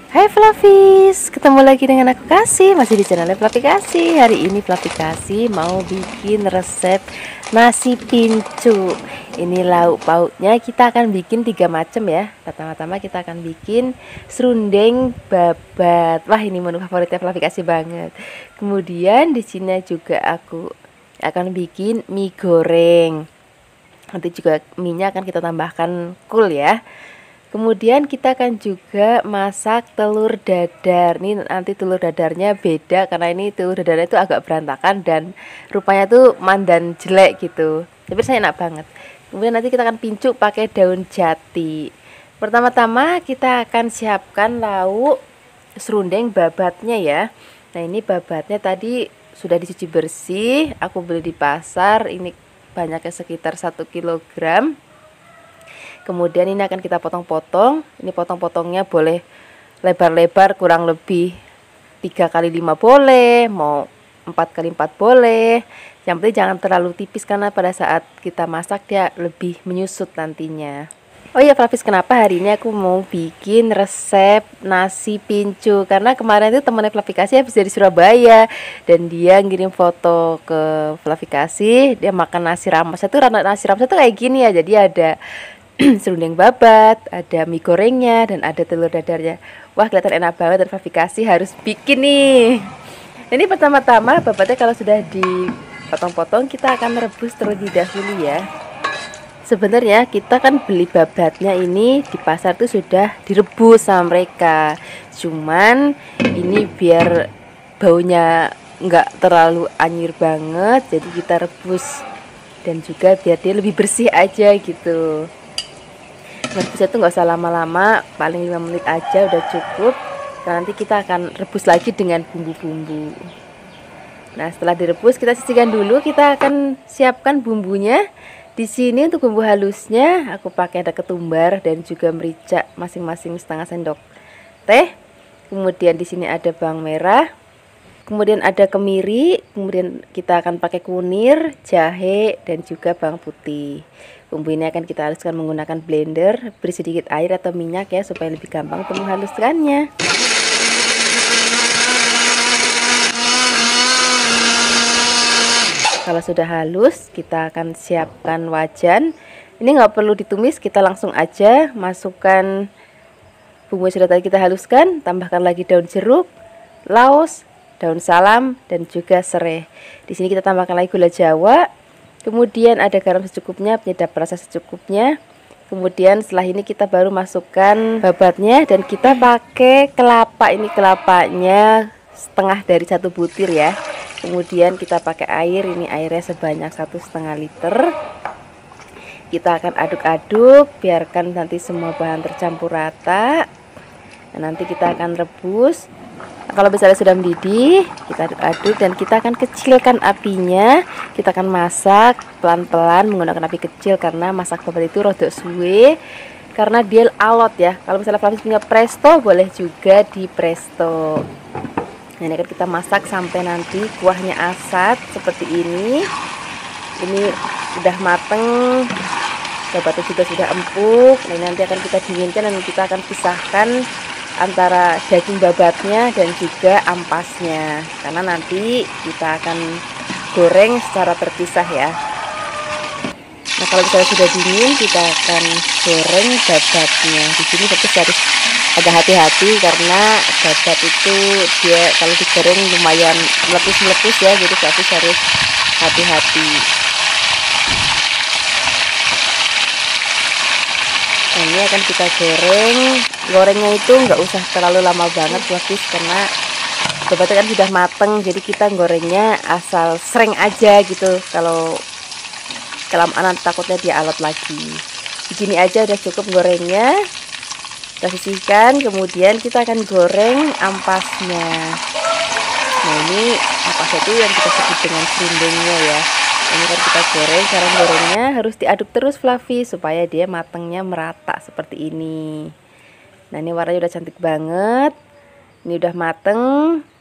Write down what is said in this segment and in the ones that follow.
Hai Fluffies, ketemu lagi dengan aku Kasih, masih di channel Fluffy Kasih. Hari ini Fluffy Kasih mau bikin resep nasi pincu. Ini lauk pauknya kita akan bikin 3 macam ya. Pertama-tama kita akan bikin serundeng babat. Wah, ini menu favoritnya Fluffy Kasih banget. Kemudian di sini juga aku akan bikin mie goreng. Nanti juga minyak akan kita tambahkan cool ya. Kemudian kita akan juga masak telur dadar. Ini nanti telur dadarnya beda karena ini telur dadarnya itu agak berantakan dan rupanya tuh mandan jelek gitu. Tapi saya enak banget. Kemudian nanti kita akan pincuk pakai daun jati. Pertama-tama kita akan siapkan lauk serundeng babatnya ya. Nah, ini babatnya tadi sudah dicuci bersih. Aku beli di pasar. Ini banyaknya sekitar 1 kilogram. Kemudian ini akan kita potong-potong. Ini potong-potongnya boleh lebar-lebar, kurang lebih 3 kali 5 boleh, mau 4 kali 4 boleh. Yang penting jangan terlalu tipis karena pada saat kita masak dia lebih menyusut nantinya. Oh iya Flavis, kenapa hari ini aku mau bikin resep nasi pincu? Karena kemarin itu temannya Flavikasi habis dari Surabaya dan dia ngirim foto ke Flavikasi, dia makan nasi rames. Nasi rames itu kayak gini ya, jadi ada serundeng babat, ada mie gorengnya, dan ada telur dadarnya. Wah, kelihatan enak banget dan Flavikasi harus bikin nih. Ini pertama-tama babatnya kalau sudah dipotong-potong kita akan rebus terlebih dahulu ya. Sebenarnya kita kan beli babatnya ini di pasar tuh sudah direbus sama mereka. Cuman ini biar baunya nggak terlalu anyir banget, jadi kita rebus dan juga biar dia lebih bersih aja gitu. Rebusnya tuh nggak usah lama-lama, paling 5 menit aja udah cukup. Nah, nanti kita akan rebus lagi dengan bumbu-bumbu. Nah, setelah direbus kita sisihkan dulu, kita akan siapkan bumbunya. Di sini untuk bumbu halusnya aku pakai ada ketumbar dan juga merica masing-masing setengah sendok teh. Kemudian di sini ada bawang merah. Kemudian ada kemiri, kemudian kita akan pakai kunir, jahe, dan juga bawang putih. Bumbu ini akan kita haluskan menggunakan blender, beri sedikit air atau minyak ya supaya lebih gampang untuk menghaluskannya. Kalau sudah halus, kita akan siapkan wajan. Ini nggak perlu ditumis, kita langsung aja masukkan bumbu yang sudah tadi kita haluskan, tambahkan lagi daun jeruk, laos, daun salam, dan juga serai. Di sini kita tambahkan lagi gula Jawa. Kemudian ada garam secukupnya, penyedap rasa secukupnya. Kemudian setelah ini kita baru masukkan babatnya dan kita pakai kelapa. Ini kelapanya setengah dari 1 butir ya. Kemudian kita pakai air, ini airnya sebanyak 1,5 liter. Kita akan aduk-aduk, biarkan nanti semua bahan tercampur rata. Nah, nanti kita akan rebus. Nah, kalau misalnya sudah mendidih, kita aduk-aduk dan kita akan kecilkan apinya. Kita akan masak pelan-pelan menggunakan api kecil karena masak babat itu rodok suwe karena dia alot ya. Kalau misalnya Flavis punya presto, boleh juga di presto. Nah, ini akan kita masak sampai nanti kuahnya asat seperti ini. Ini udah mateng, babatnya juga sudah empuk. Nah, nanti akan kita dinginkan dan kita akan pisahkan antara daging babatnya dan juga ampasnya karena nanti kita akan goreng secara terpisah ya. Nah, kalau misalnya sudah dingin kita akan goreng babatnya. Di sini tapi harus agak hati-hati karena babat itu dia kalau digoreng lumayan meletus-meletus ya, jadi harus hati-hati. Nah, ini akan kita gorengnya itu nggak usah terlalu lama banget Flavis karena babatnya kan sudah mateng, jadi kita gorengnya asal sreng aja gitu. Kalau kelamaan takutnya dia alot lagi. Di sini aja udah cukup gorengnya. Kita sisihkan, kemudian kita akan goreng ampasnya. Nah, ini ampasnya itu yang kita sebut dengan serundengnya ya. Ini kan kita goreng, cara gorengnya harus diaduk terus Fluffy supaya dia matangnya merata seperti ini. Nah, ini warnanya udah cantik banget. Ini udah mateng.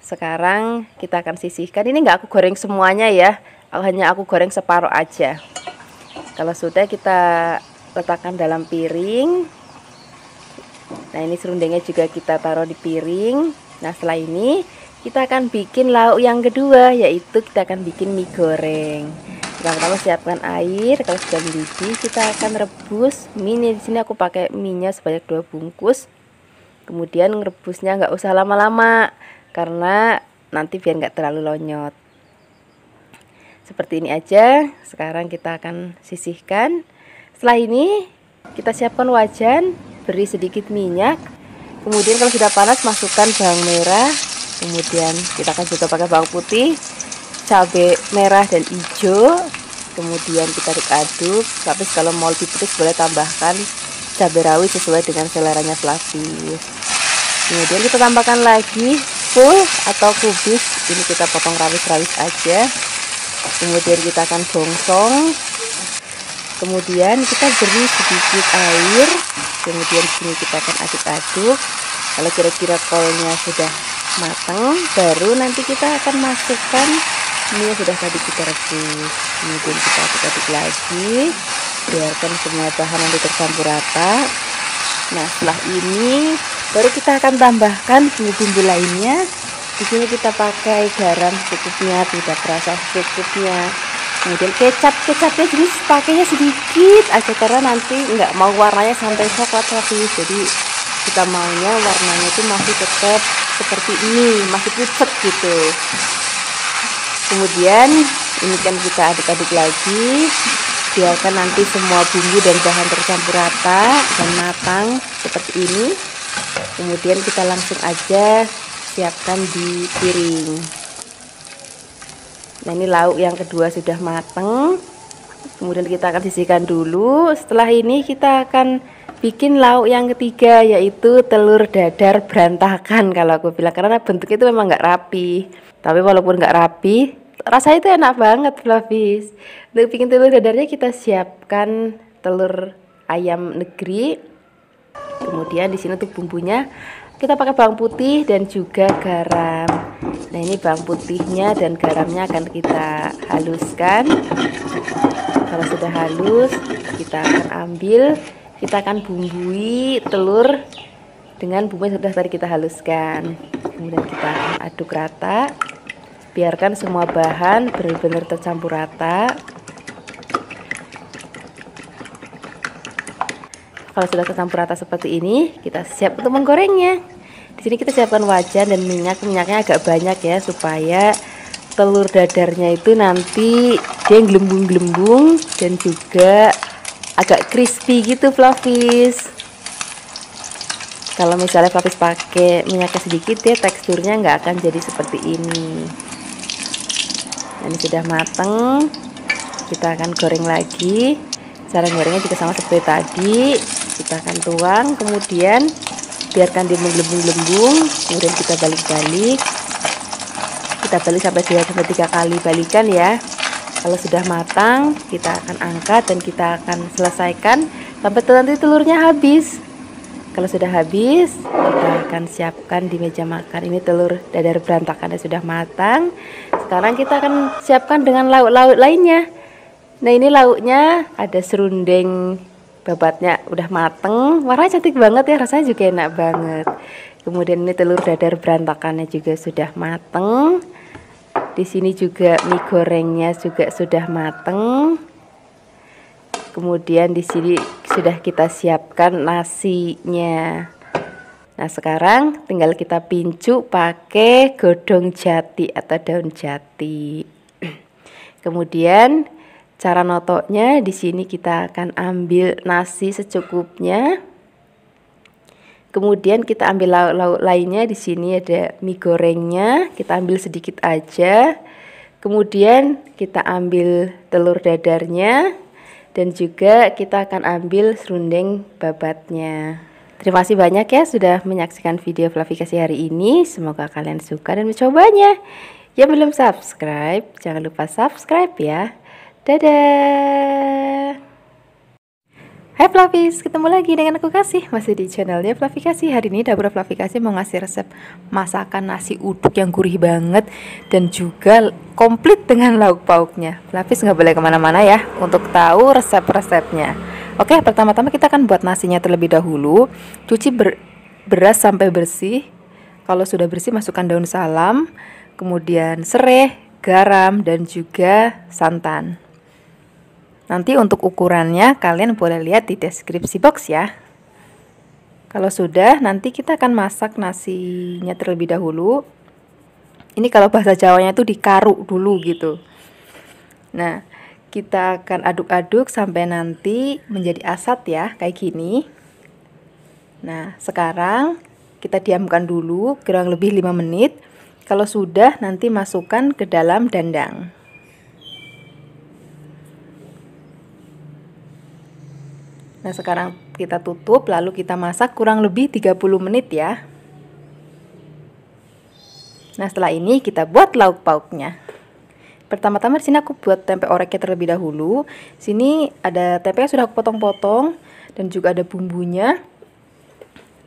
Sekarang kita akan sisihkan. Ini nggak aku goreng semuanya ya, hanya aku goreng separuh aja. Kalau sudah kita letakkan dalam piring. Nah, ini serundengnya juga kita taruh di piring. Nah, setelah ini kita akan bikin lauk yang kedua, yaitu kita akan bikin mie goreng. Pertama-tama siapkan air. Kalau sudah mendidih, kita akan rebus mie. Di sini aku pakai mie-nya sebanyak 2 bungkus. Kemudian ngerebusnya nggak usah lama-lama, karena nanti biar nggak terlalu lonyot. Seperti ini aja. Sekarang kita akan sisihkan. Setelah ini kita siapkan wajan, beri sedikit minyak. Kemudian kalau sudah panas, masukkan bawang merah. Kemudian kita akan juga pakai bawang putih, cabai merah dan hijau. Kemudian kita aduk-aduk. Tapi kalau mau lebih pedas boleh tambahkan cabai rawit sesuai dengan seleranya Flavis. Kemudian kita tambahkan lagi full atau kubis. Ini kita potong rawit-rawit aja. Kemudian kita akan gongsong. Kemudian kita beri sedikit air. Kemudian sini kita akan aduk-aduk. Kalau kira-kira kolnya sudah matang, baru nanti kita akan masukkan mie yang sudah tadi kita rebus. Kemudian kita aduk-aduk lagi, biarkan semua bahan nanti tercampur rata. Nah, setelah ini baru kita akan tambahkan bumbu-bumbu lainnya. Di sini kita pakai garam secukupnya, tidak terasa secukupnya. Kemudian kecapnya jenis pakainya sedikit aja, karena nanti nggak mau warnanya sampai coklat tapi jadi kita maunya warnanya itu masih tetap seperti ini, masih pucat gitu. Kemudian ini kan kita aduk-aduk lagi, biarkan nanti semua bumbu dan bahan tercampur rata dan matang seperti ini. Kemudian kita langsung aja siapkan di piring. Nah, ini lauk yang kedua sudah matang. Kemudian kita akan sisihkan dulu. Setelah ini kita akan bikin lauk yang ketiga, yaitu telur dadar berantakan kalau aku bilang, karena bentuknya itu memang nggak rapi. Tapi walaupun nggak rapi, rasanya itu enak banget, Flavis. Untuk bikin telur dadarnya kita siapkan telur ayam negeri. Kemudian di sini untuk bumbunya kita pakai bawang putih dan juga garam. Nah, ini bawang putihnya dan garamnya akan kita haluskan. Kalau sudah halus, kita akan ambil, kita akan bumbui telur dengan bumbu yang sudah tadi kita haluskan. Kemudian kita akan aduk rata, biarkan semua bahan benar-benar tercampur rata. Kalau sudah tercampur rata seperti ini, kita siap untuk menggorengnya. Di sini kita siapkan wajan dan minyaknya agak banyak ya, supaya telur dadarnya itu nanti dia gelembung-gelembung dan juga agak crispy gitu, Flavis. Kalau misalnya Flavis pakai minyaknya sedikit, ya teksturnya nggak akan jadi seperti ini. Ini sudah matang, kita akan goreng lagi. Cara gorengnya juga sama seperti tadi. Kita akan tuang, kemudian biarkan dia menggelembung-gelembung. Kemudian kita balik-balik. Kita balik sampai 2-3 kali balikan ya. Kalau sudah matang, kita akan angkat dan kita akan selesaikan sampai nanti telurnya habis. Kalau sudah habis, kita akan siapkan di meja makan. Ini telur dadar berantakan yang sudah matang. Sekarang kita akan siapkan dengan lauk-lauk lainnya. Nah, ini lauknya ada serundeng babatnya udah mateng, warnanya cantik banget ya, rasanya juga enak banget. Kemudian ini telur dadar berantakannya juga sudah mateng. Di sini juga mie gorengnya juga sudah mateng. Kemudian di sini sudah kita siapkan nasinya. Nah, sekarang tinggal kita pincu pakai godong jati atau daun jati. Kemudian cara notoknya di sini kita akan ambil nasi secukupnya. Kemudian kita ambil lauk-lauk lainnya. Di sini ada mie gorengnya, kita ambil sedikit aja. Kemudian kita ambil telur dadarnya dan juga kita akan ambil serundeng babatnya. Terima kasih banyak ya sudah menyaksikan video Flavikasi hari ini. Semoga kalian suka dan mencobanya. Yang belum subscribe, jangan lupa subscribe ya. Dadah. Hai Flavis, ketemu lagi dengan aku Kasih, masih di channelnya Flavikasi. Hari ini dapur Flavikasi mau ngasih resep masakan nasi uduk yang gurih banget dan juga komplit dengan lauk pauknya. Flavis nggak boleh kemana-mana ya untuk tahu resep-resepnya. Oke, pertama-tama kita akan buat nasinya terlebih dahulu. Cuci beras sampai bersih. Kalau sudah bersih, masukkan daun salam, kemudian serai, garam, dan juga santan. Nanti untuk ukurannya kalian boleh lihat di deskripsi box ya. Kalau sudah, nanti kita akan masak nasinya terlebih dahulu. Ini kalau bahasa Jawanya itu dikaruk dulu gitu. Nah, kita akan aduk-aduk sampai nanti menjadi asat ya, kayak gini. Nah, sekarang kita diamkan dulu kurang lebih 5 menit. Kalau sudah, nanti masukkan ke dalam dandang. Nah, sekarang kita tutup, lalu kita masak kurang lebih 30 menit ya. Nah, setelah ini kita buat lauk pauknya. Pertama-tama di sini aku buat tempe oreknya terlebih dahulu. Sini ada tempe yang sudah aku potong-potong dan juga ada bumbunya.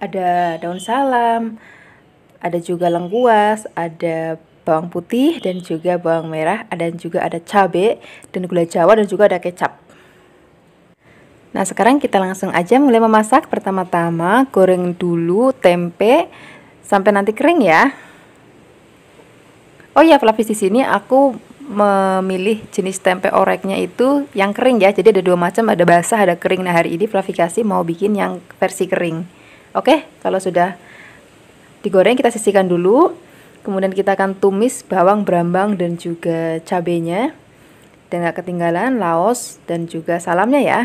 Ada daun salam, ada juga lengkuas, ada bawang putih dan juga bawang merah, dan juga ada cabai dan gula jawa dan juga ada kecap. Nah, sekarang kita langsung aja mulai memasak. Pertama-tama goreng dulu tempe sampai nanti kering ya. Oh ya, Flavis, di sini aku memilih jenis tempe oreknya itu yang kering ya. Jadi ada 2 macam, ada basah, ada kering. Nah, hari ini Flavis kasih mau bikin yang versi kering. Oke, kalau sudah digoreng kita sisihkan dulu. Kemudian kita akan tumis bawang brambang dan juga cabenya. Dan gak ketinggalan laos dan juga salamnya ya.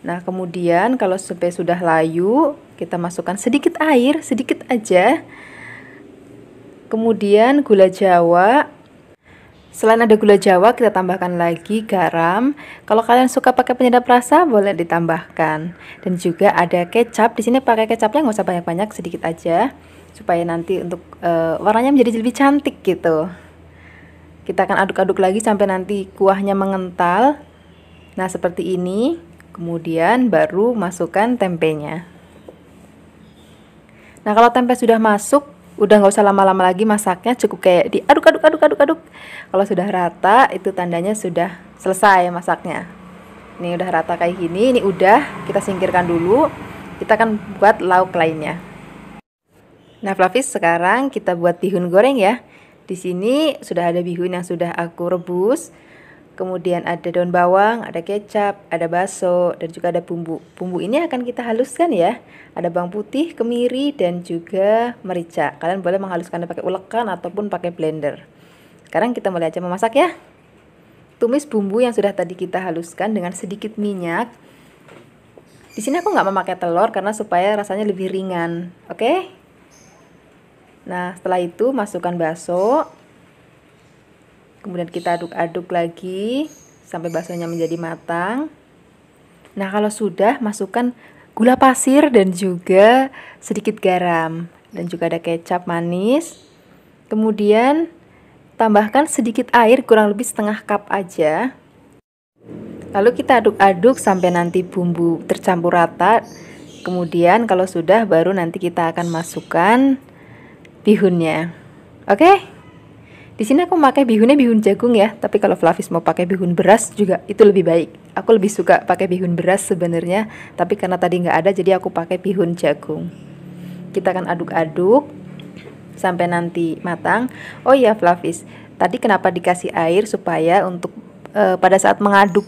Nah, kemudian kalau sampai sudah layu, kita masukkan sedikit air, sedikit aja. Kemudian gula jawa. Selain ada gula jawa, kita tambahkan lagi garam. Kalau kalian suka pakai penyedap rasa, boleh ditambahkan. Dan juga ada kecap. Di sini pakai kecapnya nggak usah banyak-banyak, sedikit aja, supaya nanti untuk warnanya menjadi lebih cantik gitu. Kita akan aduk-aduk lagi sampai nanti kuahnya mengental. Nah, seperti ini. Kemudian baru masukkan tempenya. Nah, kalau tempe sudah masuk, udah nggak usah lama-lama lagi masaknya, cukup kayak diaduk-aduk. Kalau sudah rata, itu tandanya sudah selesai masaknya. Ini udah rata kayak gini, ini udah, kita singkirkan dulu. Kita akan buat lauk lainnya. Nah, Flavis, sekarang kita buat bihun goreng ya. Di sini sudah ada bihun yang sudah aku rebus. Kemudian ada daun bawang, ada kecap, ada bakso, dan juga ada bumbu. Bumbu ini akan kita haluskan ya. Ada bawang putih, kemiri, dan juga merica. Kalian boleh menghaluskannya pakai ulekan ataupun pakai blender. Sekarang kita mulai aja memasak ya. Tumis bumbu yang sudah tadi kita haluskan dengan sedikit minyak. Di sini aku nggak memakai telur karena supaya rasanya lebih ringan. Oke? Nah, setelah itu masukkan bakso. Kemudian kita aduk-aduk lagi sampai baksonya menjadi matang. Nah, kalau sudah, masukkan gula pasir dan juga sedikit garam. Dan juga ada kecap manis. Kemudian tambahkan sedikit air, kurang lebih setengah cup aja. Lalu kita aduk-aduk sampai nanti bumbu tercampur rata. Kemudian kalau sudah, baru nanti kita akan masukkan bihunnya. Oke? Di sini aku pakai bihunnya bihun jagung ya, tapi kalau Flavis mau pakai bihun beras juga itu lebih baik. Aku lebih suka pakai bihun beras sebenarnya, tapi karena tadi nggak ada, jadi aku pakai bihun jagung. Kita akan aduk-aduk sampai nanti matang. Oh iya, Flavis, tadi kenapa dikasih air supaya untuk pada saat mengaduk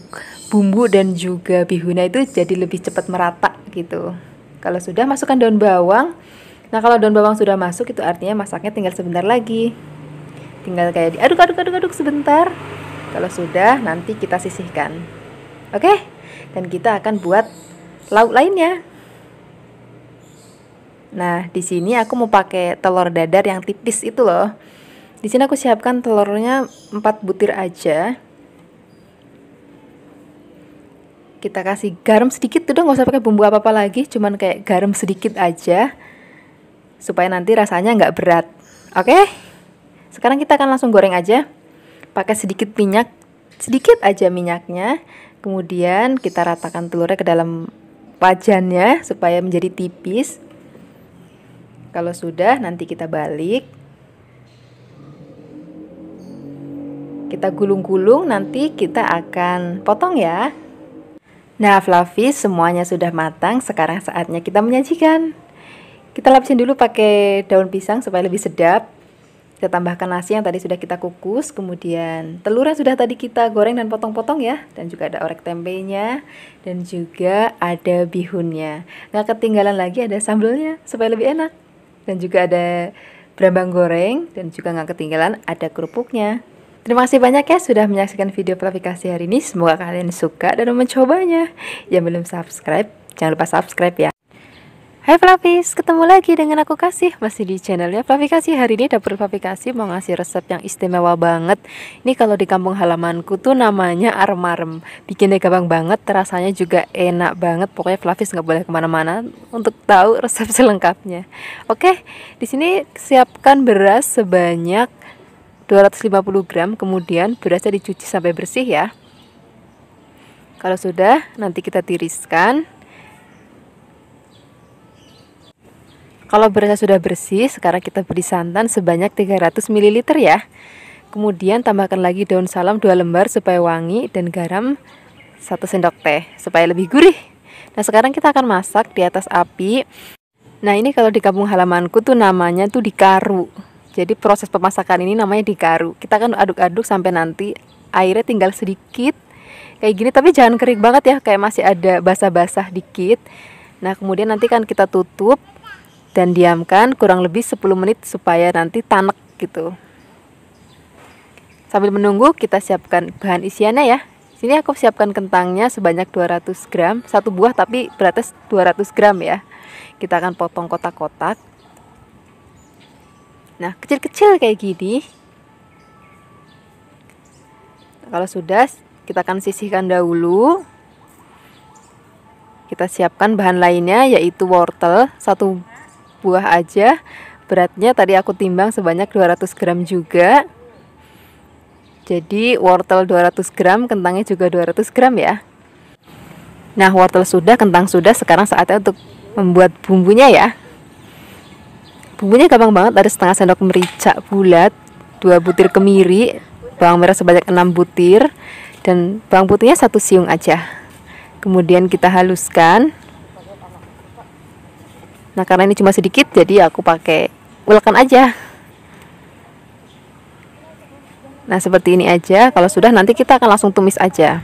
bumbu dan juga bihunnya itu jadi lebih cepat merata gitu. Kalau sudah, masukkan daun bawang. Nah, kalau daun bawang sudah masuk, itu artinya masaknya tinggal sebentar lagi. Tinggal kayak diaduk-aduk sebentar. Kalau sudah, nanti kita sisihkan. Oke? Dan kita akan buat lauk lainnya. Nah, di sini aku mau pakai telur dadar yang tipis itu loh. Di sini aku siapkan telurnya 4 butir aja. Kita kasih garam sedikit, udah nggak usah pakai bumbu apa-apa lagi, cuman kayak garam sedikit aja supaya nanti rasanya nggak berat. Oke? Sekarang kita akan langsung goreng aja. Pakai sedikit minyak, sedikit aja minyaknya. Kemudian kita ratakan telurnya ke dalam wajannya supaya menjadi tipis. Kalau sudah, nanti kita balik. Kita gulung-gulung, nanti kita akan potong ya. Nah, Fluffy, semuanya sudah matang. Sekarang saatnya kita menyajikan. Kita lapisin dulu pakai daun pisang supaya lebih sedap. Kita tambahkan nasi yang tadi sudah kita kukus, kemudian telur yang sudah tadi kita goreng dan potong-potong ya. Dan juga ada orek tempenya, dan juga ada bihunnya. Nggak ketinggalan lagi ada sambelnya supaya lebih enak. Dan juga ada brambang goreng, dan juga nggak ketinggalan ada kerupuknya. Terima kasih banyak ya sudah menyaksikan video Fluffy Kasih hari ini. Semoga kalian suka dan mencobanya. Yang belum subscribe, jangan lupa subscribe ya. Hai Fluffies, ketemu lagi dengan aku Kasih. Masih di channelnya Fluffy Kasih. Hari ini dapur Fluffy Kasih mau ngasih resep yang istimewa banget. Ini kalau di kampung halamanku tuh namanya arem-arem. Bikinnya gampang banget, rasanya juga enak banget. Pokoknya Fluffies nggak boleh kemana-mana untuk tahu resep selengkapnya. Oke, di sini siapkan beras sebanyak 250 gram, kemudian berasnya dicuci sampai bersih ya. Kalau sudah, nanti kita tiriskan. Kalau berasnya sudah bersih, sekarang kita beri santan sebanyak 300 ml ya. Kemudian tambahkan lagi daun salam 2 lembar supaya wangi, dan garam 1 sendok teh supaya lebih gurih. Nah, sekarang kita akan masak di atas api. Nah, ini kalau di kampung halamanku tuh namanya tuh dikaru. Jadi proses pemasakan ini namanya dikaru. Kita akan aduk-aduk sampai nanti airnya tinggal sedikit kayak gini, tapi jangan kering banget ya, kayak masih ada basah-basah dikit. Nah, kemudian nanti kan kita tutup dan diamkan kurang lebih 10 menit supaya nanti tanek gitu. Sambil menunggu kita siapkan bahan isiannya ya. Sini aku siapkan kentangnya sebanyak 200 gram, satu buah tapi beratnya 200 gram ya. Kita akan potong kotak-kotak. Nah, kecil-kecil kayak gini. Kalau sudah, kita akan sisihkan dahulu. Kita siapkan bahan lainnya, yaitu wortel, satu buah aja. Beratnya tadi aku timbang sebanyak 200 gram juga. Jadi wortel 200 gram, kentangnya juga 200 gram ya. Nah, wortel sudah, kentang sudah, sekarang saatnya untuk membuat bumbunya ya. Bumbunya gampang banget, ada setengah sendok merica bulat, 2 butir kemiri, bawang merah sebanyak 6 butir, dan bawang putihnya 1 siung aja. Kemudian kita haluskan. Nah, karena ini cuma sedikit, jadi aku pakai ulekan aja. Nah, seperti ini aja. Kalau sudah, nanti kita akan langsung tumis aja.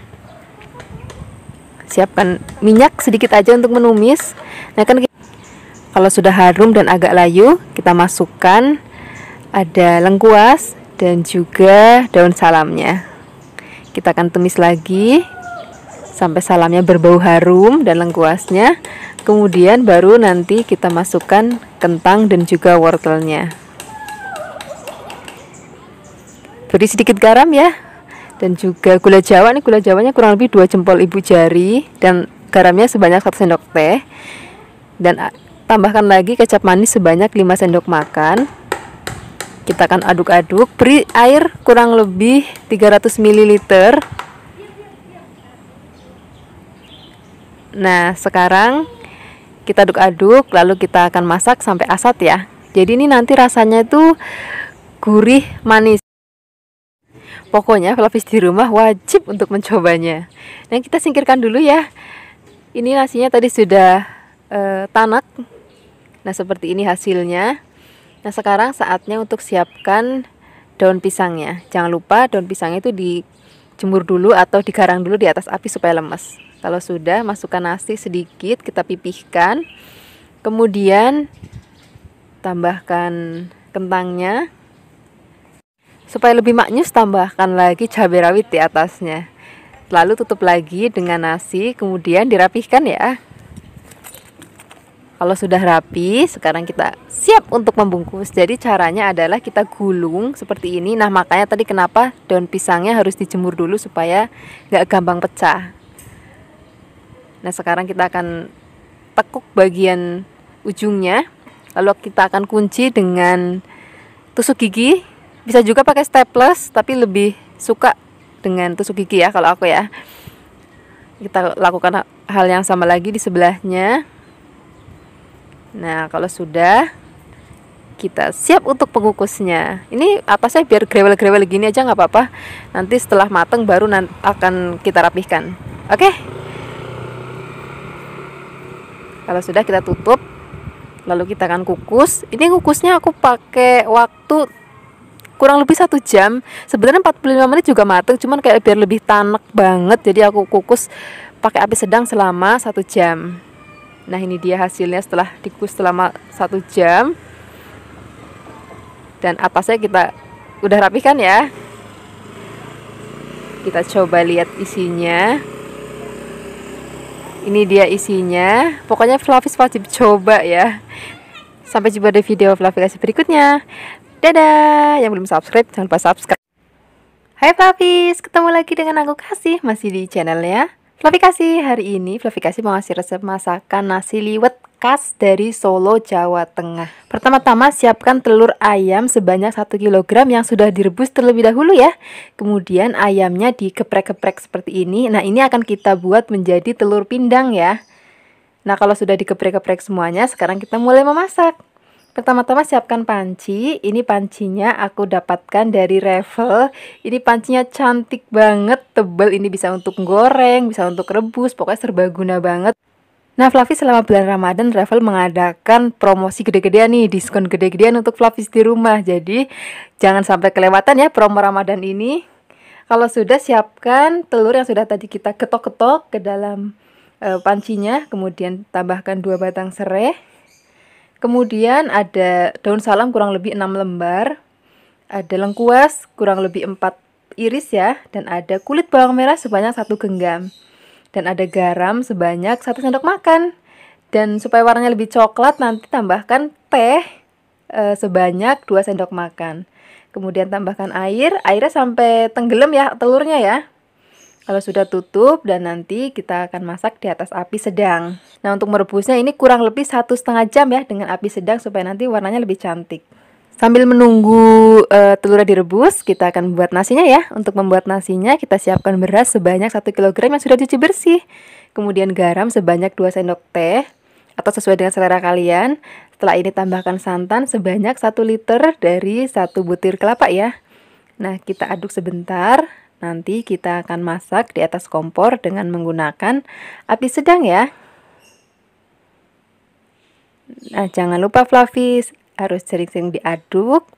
Siapkan minyak sedikit aja untuk menumis. Nah, kan kalau sudah harum dan agak layu, kita masukkan ada lengkuas dan juga daun salamnya. Kita akan tumis lagi sampai salamnya berbau harum dan lengkuasnya. Kemudian baru nanti kita masukkan kentang dan juga wortelnya. Beri sedikit garam ya. Dan juga gula jawa, nih gula jawanya kurang lebih 2 jempol ibu jari, dan garamnya sebanyak 1 sendok teh. Dan tambahkan lagi kecap manis sebanyak 5 sendok makan. Kita akan aduk-aduk. Beri air kurang lebih 300 ml. Nah, sekarang kita aduk-aduk, lalu kita akan masak sampai asat ya. Jadi ini nanti rasanya itu gurih manis. Pokoknya Fluffies di rumah wajib untuk mencobanya. Nah, kita singkirkan dulu ya. Ini nasinya tadi sudah tanak. Nah, seperti ini hasilnya. Nah, sekarang saatnya untuk siapkan daun pisangnya. Jangan lupa daun pisangnya itu dijemur dulu atau digarang dulu di atas api supaya lemes. Kalau sudah, masukkan nasi sedikit, kita pipihkan. Kemudian tambahkan kentangnya. Supaya lebih maknyus, tambahkan lagi cabai rawit di atasnya. Lalu tutup lagi dengan nasi, kemudian dirapihkan ya. Kalau sudah rapi, sekarang kita siap untuk membungkus. Jadi caranya adalah kita gulung seperti ini. Nah, makanya tadi kenapa daun pisangnya harus dijemur dulu supaya nggak gampang pecah. Nah, sekarang kita akan tekuk bagian ujungnya. Lalu kita akan kunci dengan tusuk gigi. Bisa juga pakai staples, tapi lebih suka dengan tusuk gigi ya kalau aku ya. Kita lakukan hal yang sama lagi di sebelahnya. Nah, kalau sudah, kita siap untuk pengukusnya. Ini atasnya biar grewel-grewel gini aja nggak apa-apa. Nanti setelah mateng baru akan kita rapihkan. Oke? Kalau sudah kita tutup, lalu kita akan kukus. Ini kukusnya aku pakai waktu kurang lebih 1 jam. Sebenarnya 45 menit juga mateng, cuman kayak biar lebih tanek banget, jadi aku kukus pakai api sedang selama 1 jam. Nah, ini dia hasilnya setelah dikukus selama 1 jam. Dan atasnya kita udah rapikan ya. Kita coba lihat isinya. Ini dia isinya. Pokoknya Flavis wajib coba ya. Sampai jumpa di video Flavis kasih berikutnya. Dadah. Yang belum subscribe jangan lupa subscribe. Hai Flavis, ketemu lagi dengan aku Kasih, masih di channelnya Flavi Kasih. Hari ini Flavi Kasih mau ngasih resep masakan nasi liwet khas dari Solo, Jawa Tengah. Pertama-tama siapkan telur ayam sebanyak 1 kg yang sudah direbus terlebih dahulu ya. Kemudian ayamnya digeprek-geprek seperti ini. Nah, ini akan kita buat menjadi telur pindang ya. Nah, kalau sudah digeprek-geprek semuanya, sekarang kita mulai memasak. Pertama-tama siapkan panci. Ini pancinya aku dapatkan dari Revel. Ini pancinya cantik banget, tebal. Ini bisa untuk goreng, bisa untuk rebus, pokoknya serbaguna banget. Nah, Flavis selama bulan Ramadan Revel mengadakan promosi gede-gedean nih, diskon gede-gedean untuk Flavis di rumah. Jadi jangan sampai kelewatan ya promo Ramadan ini. Kalau sudah, siapkan telur yang sudah tadi kita ketok-ketok ke dalam pancinya. Kemudian tambahkan 2 batang serai. Kemudian ada daun salam kurang lebih 6 lembar, ada lengkuas kurang lebih 4 iris ya, dan ada kulit bawang merah sebanyak 1 genggam, dan ada garam sebanyak 1 sendok makan. Dan supaya warnanya lebih coklat, nanti tambahkan teh sebanyak 2 sendok makan. Kemudian tambahkan airnya sampai tenggelam ya telurnya ya. Kalau sudah tutup, dan nanti kita akan masak di atas api sedang. Nah, untuk merebusnya ini kurang lebih 1,5 jam ya dengan api sedang supaya nanti warnanya lebih cantik. Sambil menunggu telurnya direbus, kita akan buat nasinya ya. Untuk membuat nasinya kita siapkan beras sebanyak 1 kg yang sudah dicuci bersih. Kemudian garam sebanyak 2 sendok teh atau sesuai dengan selera kalian. Setelah ini tambahkan santan sebanyak 1 liter dari 1 butir kelapa ya. Nah, kita aduk sebentar. Nanti kita akan masak di atas kompor dengan menggunakan api sedang ya. Nah, jangan lupa Flavis harus sering-sering diaduk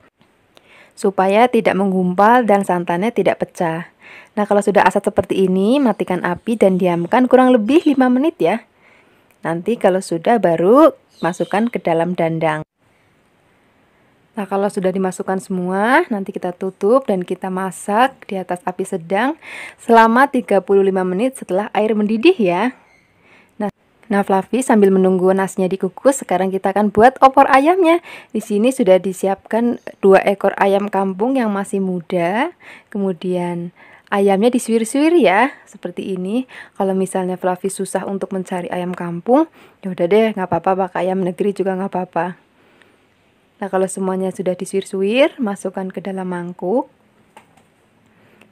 supaya tidak menggumpal dan santannya tidak pecah. Nah, kalau sudah asat seperti ini, matikan api dan diamkan kurang lebih 5 menit ya. Nanti kalau sudah, baru masukkan ke dalam dandang. Nah, kalau sudah dimasukkan semua, nanti kita tutup dan kita masak di atas api sedang selama 35 menit setelah air mendidih ya. Nah, Flavis sambil menunggu nasinya dikukus, sekarang kita akan buat opor ayamnya. Di sini sudah disiapkan 2 ekor ayam kampung yang masih muda. Kemudian ayamnya disuir-suir ya, seperti ini. Kalau misalnya Flavis susah untuk mencari ayam kampung, ya udah deh, nggak apa-apa, pakai ayam negeri juga nggak apa-apa. Nah, kalau semuanya sudah disuir-suir, masukkan ke dalam mangkuk.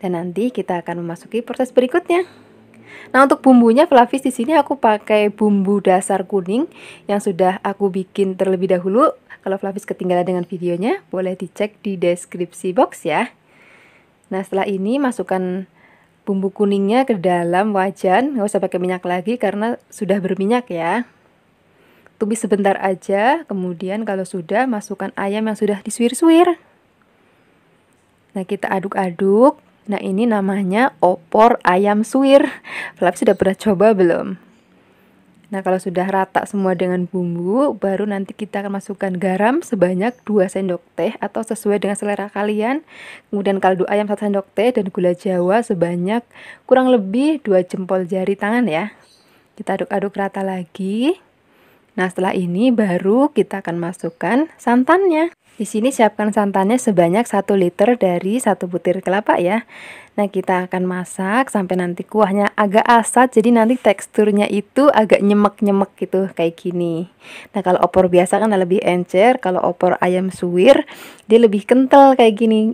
Dan nanti kita akan memasuki proses berikutnya. Nah, untuk bumbunya Flavis di sini aku pakai bumbu dasar kuning yang sudah aku bikin terlebih dahulu. Kalau Flavis ketinggalan dengan videonya, boleh dicek di deskripsi box ya. Nah, setelah ini masukkan bumbu kuningnya ke dalam wajan. Nggak usah pakai minyak lagi karena sudah berminyak ya. Tumis sebentar aja, kemudian kalau sudah, masukkan ayam yang sudah disuir-suir. Nah, kita aduk-aduk. Nah, ini namanya opor ayam suwir. Flavis sudah pernah coba belum? Nah, kalau sudah rata semua dengan bumbu, baru nanti kita akan masukkan garam sebanyak 2 sendok teh atau sesuai dengan selera kalian. Kemudian kaldu ayam 1 sendok teh dan gula jawa sebanyak kurang lebih 2 jempol jari tangan ya. Kita aduk-aduk rata lagi. Nah, setelah ini baru kita akan masukkan santannya. Di sini siapkan santannya sebanyak 1 liter dari 1 butir kelapa ya. Nah, kita akan masak sampai nanti kuahnya agak asat, jadi nanti teksturnya itu agak nyemek-nyemek gitu, kayak gini. Nah, kalau opor biasa kan lebih encer, kalau opor ayam suwir dia lebih kental kayak gini.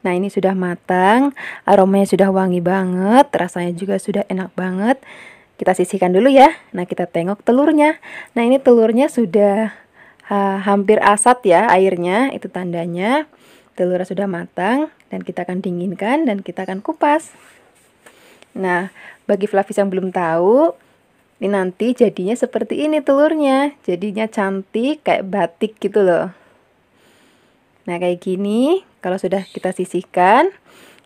Nah, ini sudah matang, aromanya sudah wangi banget, rasanya juga sudah enak banget. Kita sisihkan dulu ya. Nah, kita tengok telurnya. Nah, ini telurnya sudah hampir asat ya airnya. Itu tandanya telurnya sudah matang. Dan kita akan dinginkan dan kita akan kupas. Nah, bagi Flavis yang belum tahu, Ini nanti jadinya seperti ini telurnya. Jadinya cantik kayak batik gitu loh. Nah, kayak gini. Kalau sudah kita sisihkan,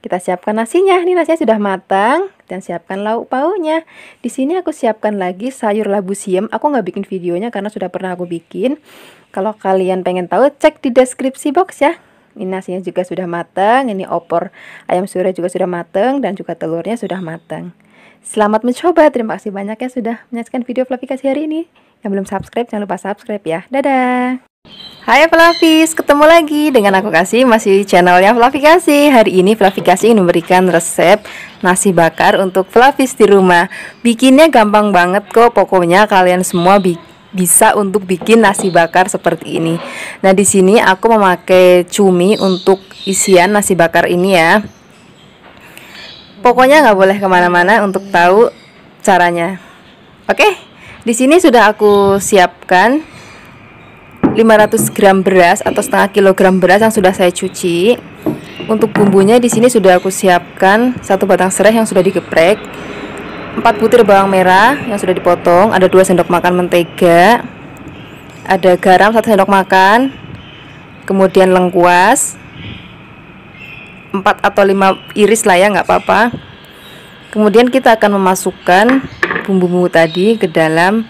kita siapkan nasinya. Ini nasinya sudah matang dan siapkan lauk pauknya. Di sini aku siapkan lagi sayur labu siam. Aku nggak bikin videonya karena sudah pernah aku bikin. Kalau kalian pengen tahu, cek di deskripsi box ya. Ini nasinya juga sudah matang. Ini opor ayam surya juga sudah matang dan juga telurnya sudah matang. Selamat mencoba. Terima kasih banyak ya sudah menyaksikan video Fluffy Kasih hari ini. Yang belum subscribe, jangan lupa subscribe ya. Dadah. Hai Fluffies, ketemu lagi dengan aku Kasih, masih channelnya Fluffy Kasih. Hari ini Fluffy Kasih ingin memberikan resep nasi bakar untuk Fluffies di rumah. Bikinnya gampang banget kok, pokoknya kalian semua bisa untuk bikin nasi bakar seperti ini. Nah, di sini aku memakai cumi untuk isian nasi bakar ini ya. Pokoknya nggak boleh kemana-mana untuk tahu caranya. Oke, di sini sudah aku siapkan 500 gram beras atau setengah kilogram beras yang sudah saya cuci. Untuk bumbunya di sini sudah aku siapkan 1 batang serai yang sudah digeprek, 4 butir bawang merah yang sudah dipotong, ada 2 sendok makan mentega, ada garam 1 sendok makan, kemudian lengkuas 4 atau 5 iris lah ya, nggak apa-apa. Kemudian kita akan memasukkan bumbu-bumbu tadi ke dalam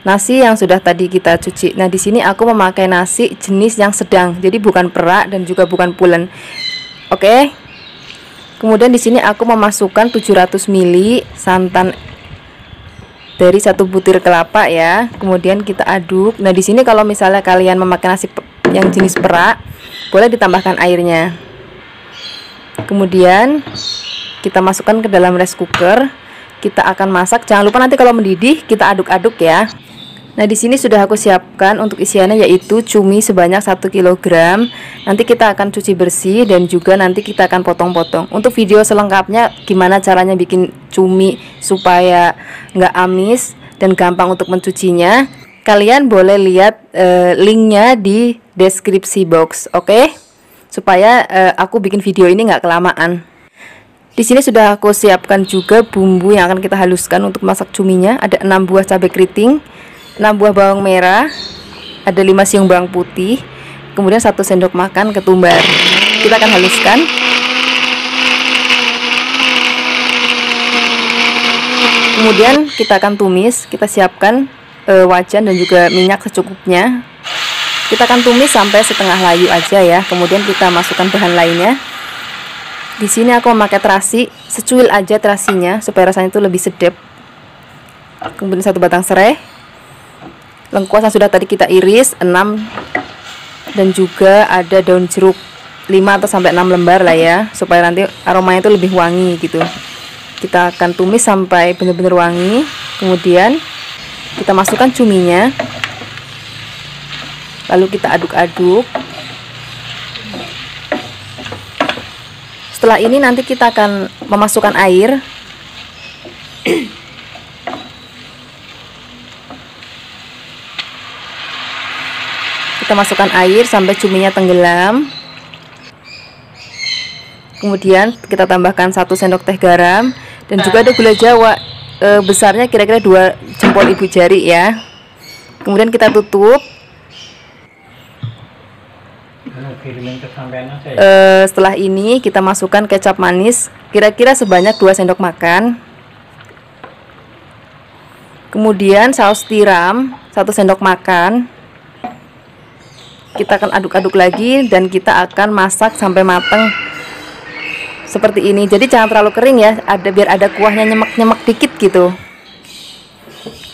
nasi yang sudah tadi kita cuci. Nah, di sini aku memakai nasi jenis yang sedang, jadi bukan perak dan juga bukan pulen. Oke. Kemudian di sini aku memasukkan 700 ml santan dari 1 butir kelapa ya. Kemudian kita aduk. Nah, di sini kalau misalnya kalian memakai nasi yang jenis perak, boleh ditambahkan airnya. Kemudian kita masukkan ke dalam rice cooker. Kita akan masak. Jangan lupa nanti kalau mendidih kita aduk-aduk ya. Nah, di sini sudah aku siapkan untuk isiannya yaitu cumi sebanyak 1 kg. Nanti kita akan cuci bersih dan juga nanti kita akan potong-potong. Untuk video selengkapnya gimana caranya bikin cumi supaya nggak amis dan gampang untuk mencucinya, kalian boleh lihat linknya di deskripsi box, oke? Supaya aku bikin video ini nggak kelamaan. Di sini sudah aku siapkan juga bumbu yang akan kita haluskan untuk masak cuminya. Ada 6 buah cabai keriting, 6 buah bawang merah, ada 5 siung bawang putih, kemudian 1 sendok makan ketumbar. Kita akan haluskan. Kemudian kita akan tumis. Kita siapkan wajan dan juga minyak secukupnya. Kita akan tumis sampai setengah layu aja ya. Kemudian kita masukkan bahan lainnya. Di sini aku memakai terasi, secuil aja terasinya supaya rasanya itu lebih sedap. Kemudian 1 batang serai, lengkuas yang sudah tadi kita iris 6, dan juga ada daun jeruk 5 atau sampai 6 lembar lah ya, supaya nanti aromanya itu lebih wangi gitu. Kita akan tumis sampai benar-benar wangi. Kemudian kita masukkan cuminya, lalu kita aduk-aduk. Setelah ini nanti kita akan memasukkan air. Kita masukkan air sampai cuminya tenggelam. Kemudian kita tambahkan 1 sendok teh garam dan juga ada gula jawa besarnya kira-kira 2 jempol ibu jari ya. Kemudian kita tutup. Setelah ini kita masukkan kecap manis kira-kira sebanyak 2 sendok makan. Kemudian saus tiram 1 sendok makan. Kita akan aduk-aduk lagi dan kita akan masak sampai matang seperti ini. Jadi jangan terlalu kering ya, biar ada kuahnya nyemek-nyemek dikit gitu.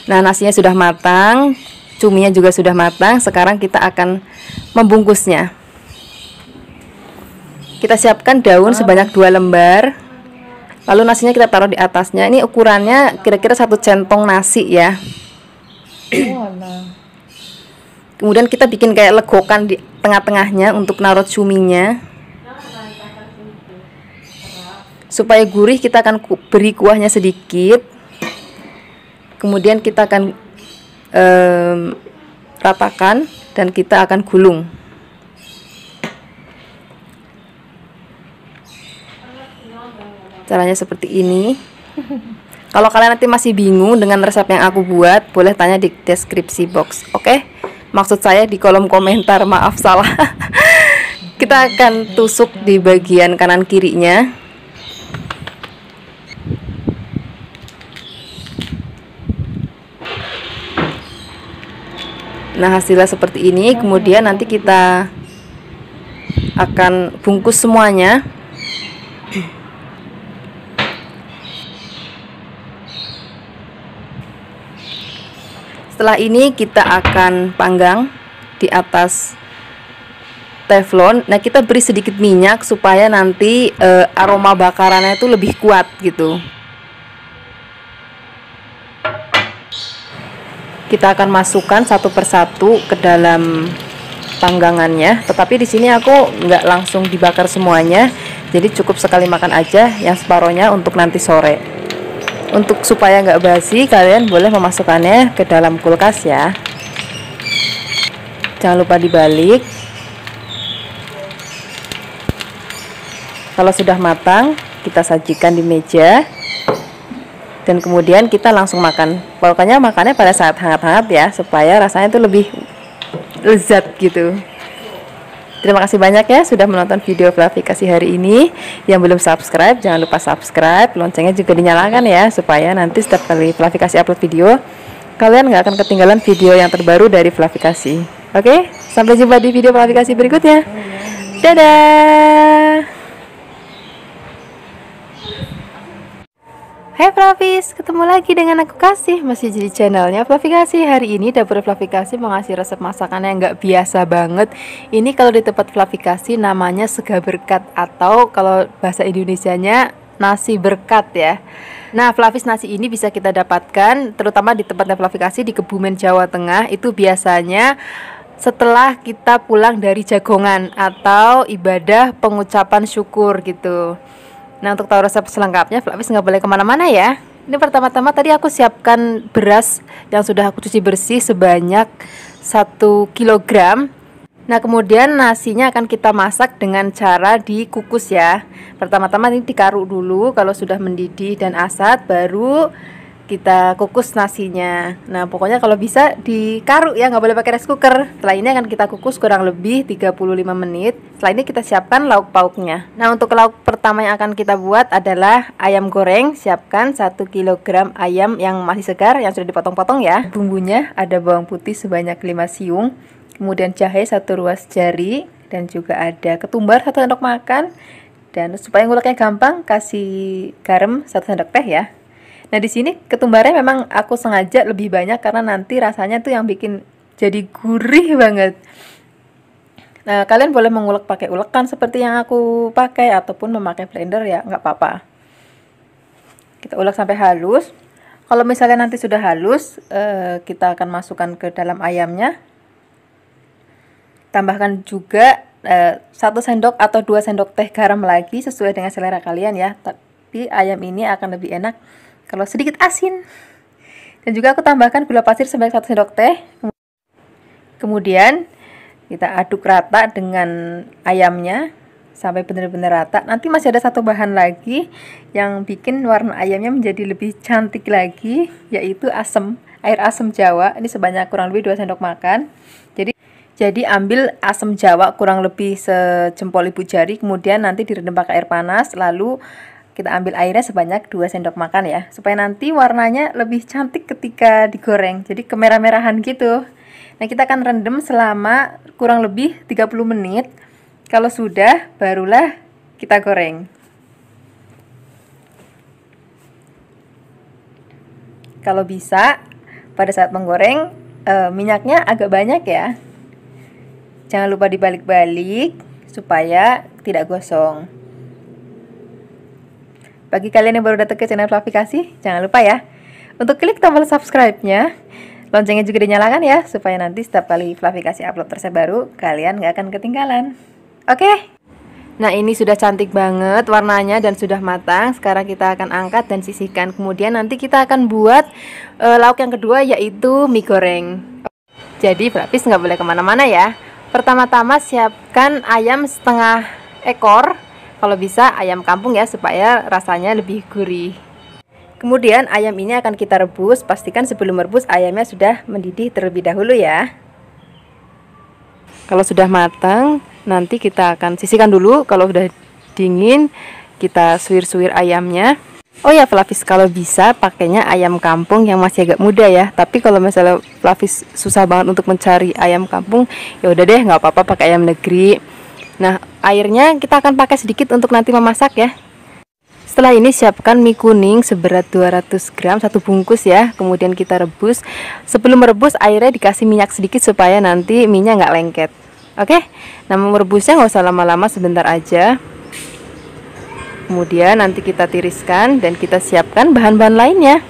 Nah, nasinya sudah matang, cuminya juga sudah matang. Sekarang kita akan membungkusnya. Kita siapkan daun sebanyak 2 lembar. Lalu nasinya kita taruh di atasnya. Ini ukurannya kira-kira 1 centong nasi ya. Kemudian kita bikin kayak legokan di tengah-tengahnya untuk naruh cuminya. Supaya gurih kita akan beri kuahnya sedikit. Kemudian kita akan ratakan dan kita akan gulung. Caranya seperti ini. Kalau kalian nanti masih bingung dengan resep yang aku buat, boleh tanya di deskripsi box. Oke? Maksud saya di kolom komentar, maaf salah. Kita akan tusuk di bagian kanan kirinya. Nah, hasilnya seperti ini. Kemudian nanti kita akan bungkus semuanya. Setelah ini kita akan panggang di atas teflon. Nah, kita beri sedikit minyak supaya nanti aroma bakarannya itu lebih kuat gitu. Kita akan masukkan satu persatu ke dalam panggangannya. Tetapi di sini aku nggak langsung dibakar semuanya, jadi cukup sekali makan aja, yang separohnya untuk nanti sore. Untuk supaya nggak basi, kalian boleh memasukkannya ke dalam kulkas ya. Jangan lupa dibalik. Kalau sudah matang, kita sajikan di meja. Dan kemudian kita langsung makan. Pokoknya makannya pada saat hangat-hangat ya, supaya rasanya itu lebih lezat gitu. Terima kasih banyak ya sudah menonton video Flavikasi hari ini. Yang belum subscribe, jangan lupa subscribe. Loncengnya juga dinyalakan ya, supaya nanti setiap kali Flavikasi upload video, kalian nggak akan ketinggalan video yang terbaru dari Flavikasi. Oke, sampai jumpa di video Flavikasi berikutnya. Dadah. Hai Flavis, ketemu lagi dengan aku Kasih, masih jadi channelnya Flavikasi. Hari ini dapur Flavikasi mau ngasih resep masakan yang nggak biasa banget. Ini kalau di tempat Flavikasi namanya sega berkat, atau kalau bahasa Indonesianya nasi berkat ya. Nah, Flavis, nasi ini bisa kita dapatkan terutama di tempatnya Flavikasi di Kebumen, Jawa Tengah. Itu biasanya setelah kita pulang dari jagongan atau ibadah pengucapan syukur gitu. Nah, untuk tahu resep selengkapnya, Flavis nggak boleh kemana-mana ya. Ini pertama-tama tadi aku siapkan beras yang sudah aku cuci bersih sebanyak 1 kilogram. Nah, kemudian nasinya akan kita masak dengan cara dikukus ya. Pertama-tama ini dikaruk dulu, kalau sudah mendidih dan asat baru kita kukus nasinya. Nah, pokoknya kalau bisa dikaruk ya, nggak boleh pakai rice cooker. Setelah ini akan kita kukus kurang lebih 35 menit. Setelah ini kita siapkan lauk pauknya. Nah, untuk lauk pertama yang akan kita buat adalah ayam goreng. Siapkan 1 kg ayam yang masih segar, yang sudah dipotong-potong ya. Bumbunya ada bawang putih sebanyak 5 siung, kemudian jahe 1 ruas jari, dan juga ada ketumbar 1 sendok makan. Dan supaya nguleknya gampang, kasih garam 1 sendok teh ya. Nah, di sini ketumbarnya memang aku sengaja lebih banyak karena nanti rasanya tuh yang bikin jadi gurih banget. Nah, kalian boleh mengulek pakai ulekan seperti yang aku pakai ataupun memakai blender ya, nggak apa-apa. Kita ulek sampai halus. Kalau misalnya nanti sudah halus, kita akan masukkan ke dalam ayamnya. Tambahkan juga 1 sendok atau 2 sendok teh garam lagi sesuai dengan selera kalian ya. Tapi ayam ini akan lebih enak kalau sedikit asin. Dan juga aku tambahkan gula pasir sebanyak 1 sendok teh. Kemudian kita aduk rata dengan ayamnya sampai benar-benar rata. Nanti masih ada satu bahan lagi yang bikin warna ayamnya menjadi lebih cantik lagi, yaitu asam, air asam Jawa. Ini sebanyak kurang lebih 2 sendok makan. Jadi ambil asam Jawa kurang lebih sejempol ibu jari, kemudian nanti direndam pakai air panas, lalu kita ambil airnya sebanyak 2 sendok makan ya, supaya nanti warnanya lebih cantik ketika digoreng, jadi kemerah-merahan gitu. Nah, kita akan rendam selama kurang lebih 30 menit. Kalau sudah, barulah kita goreng. Kalau bisa, pada saat menggoreng, minyaknya agak banyak ya. Jangan lupa dibalik-balik supaya tidak gosong. Bagi kalian yang baru datang ke channel Flavikasi, jangan lupa ya untuk klik tombol subscribe-nya. Loncengnya juga dinyalakan ya, supaya nanti setiap kali Flavikasi upload resep baru, kalian gak akan ketinggalan. Oke? Nah, ini sudah cantik banget warnanya dan sudah matang. Sekarang kita akan angkat dan sisihkan. Kemudian nanti kita akan buat lauk yang kedua, yaitu mie goreng. Jadi Flavis nggak boleh kemana-mana ya. Pertama-tama siapkan ayam setengah ekor. Kalau bisa ayam kampung ya, supaya rasanya lebih gurih. Kemudian ayam ini akan kita rebus. Pastikan sebelum merebus ayamnya sudah mendidih terlebih dahulu ya. Kalau sudah matang, nanti kita akan sisihkan dulu. Kalau sudah dingin, kita suwir-suwir ayamnya. Oh ya Flavis, kalau bisa pakainya ayam kampung yang masih agak muda ya. Tapi kalau misalnya Flavis susah banget untuk mencari ayam kampung, ya udah deh, nggak apa-apa pakai ayam negeri. Nah, airnya kita akan pakai sedikit untuk nanti memasak ya. Setelah ini siapkan mie kuning seberat 200 gram, satu bungkus ya. Kemudian kita rebus. Sebelum merebus airnya dikasih minyak sedikit supaya nanti mie-nya nggak lengket. Oke, nah merebusnya nggak usah lama-lama, sebentar aja. Kemudian nanti kita tiriskan dan kita siapkan bahan-bahan lainnya.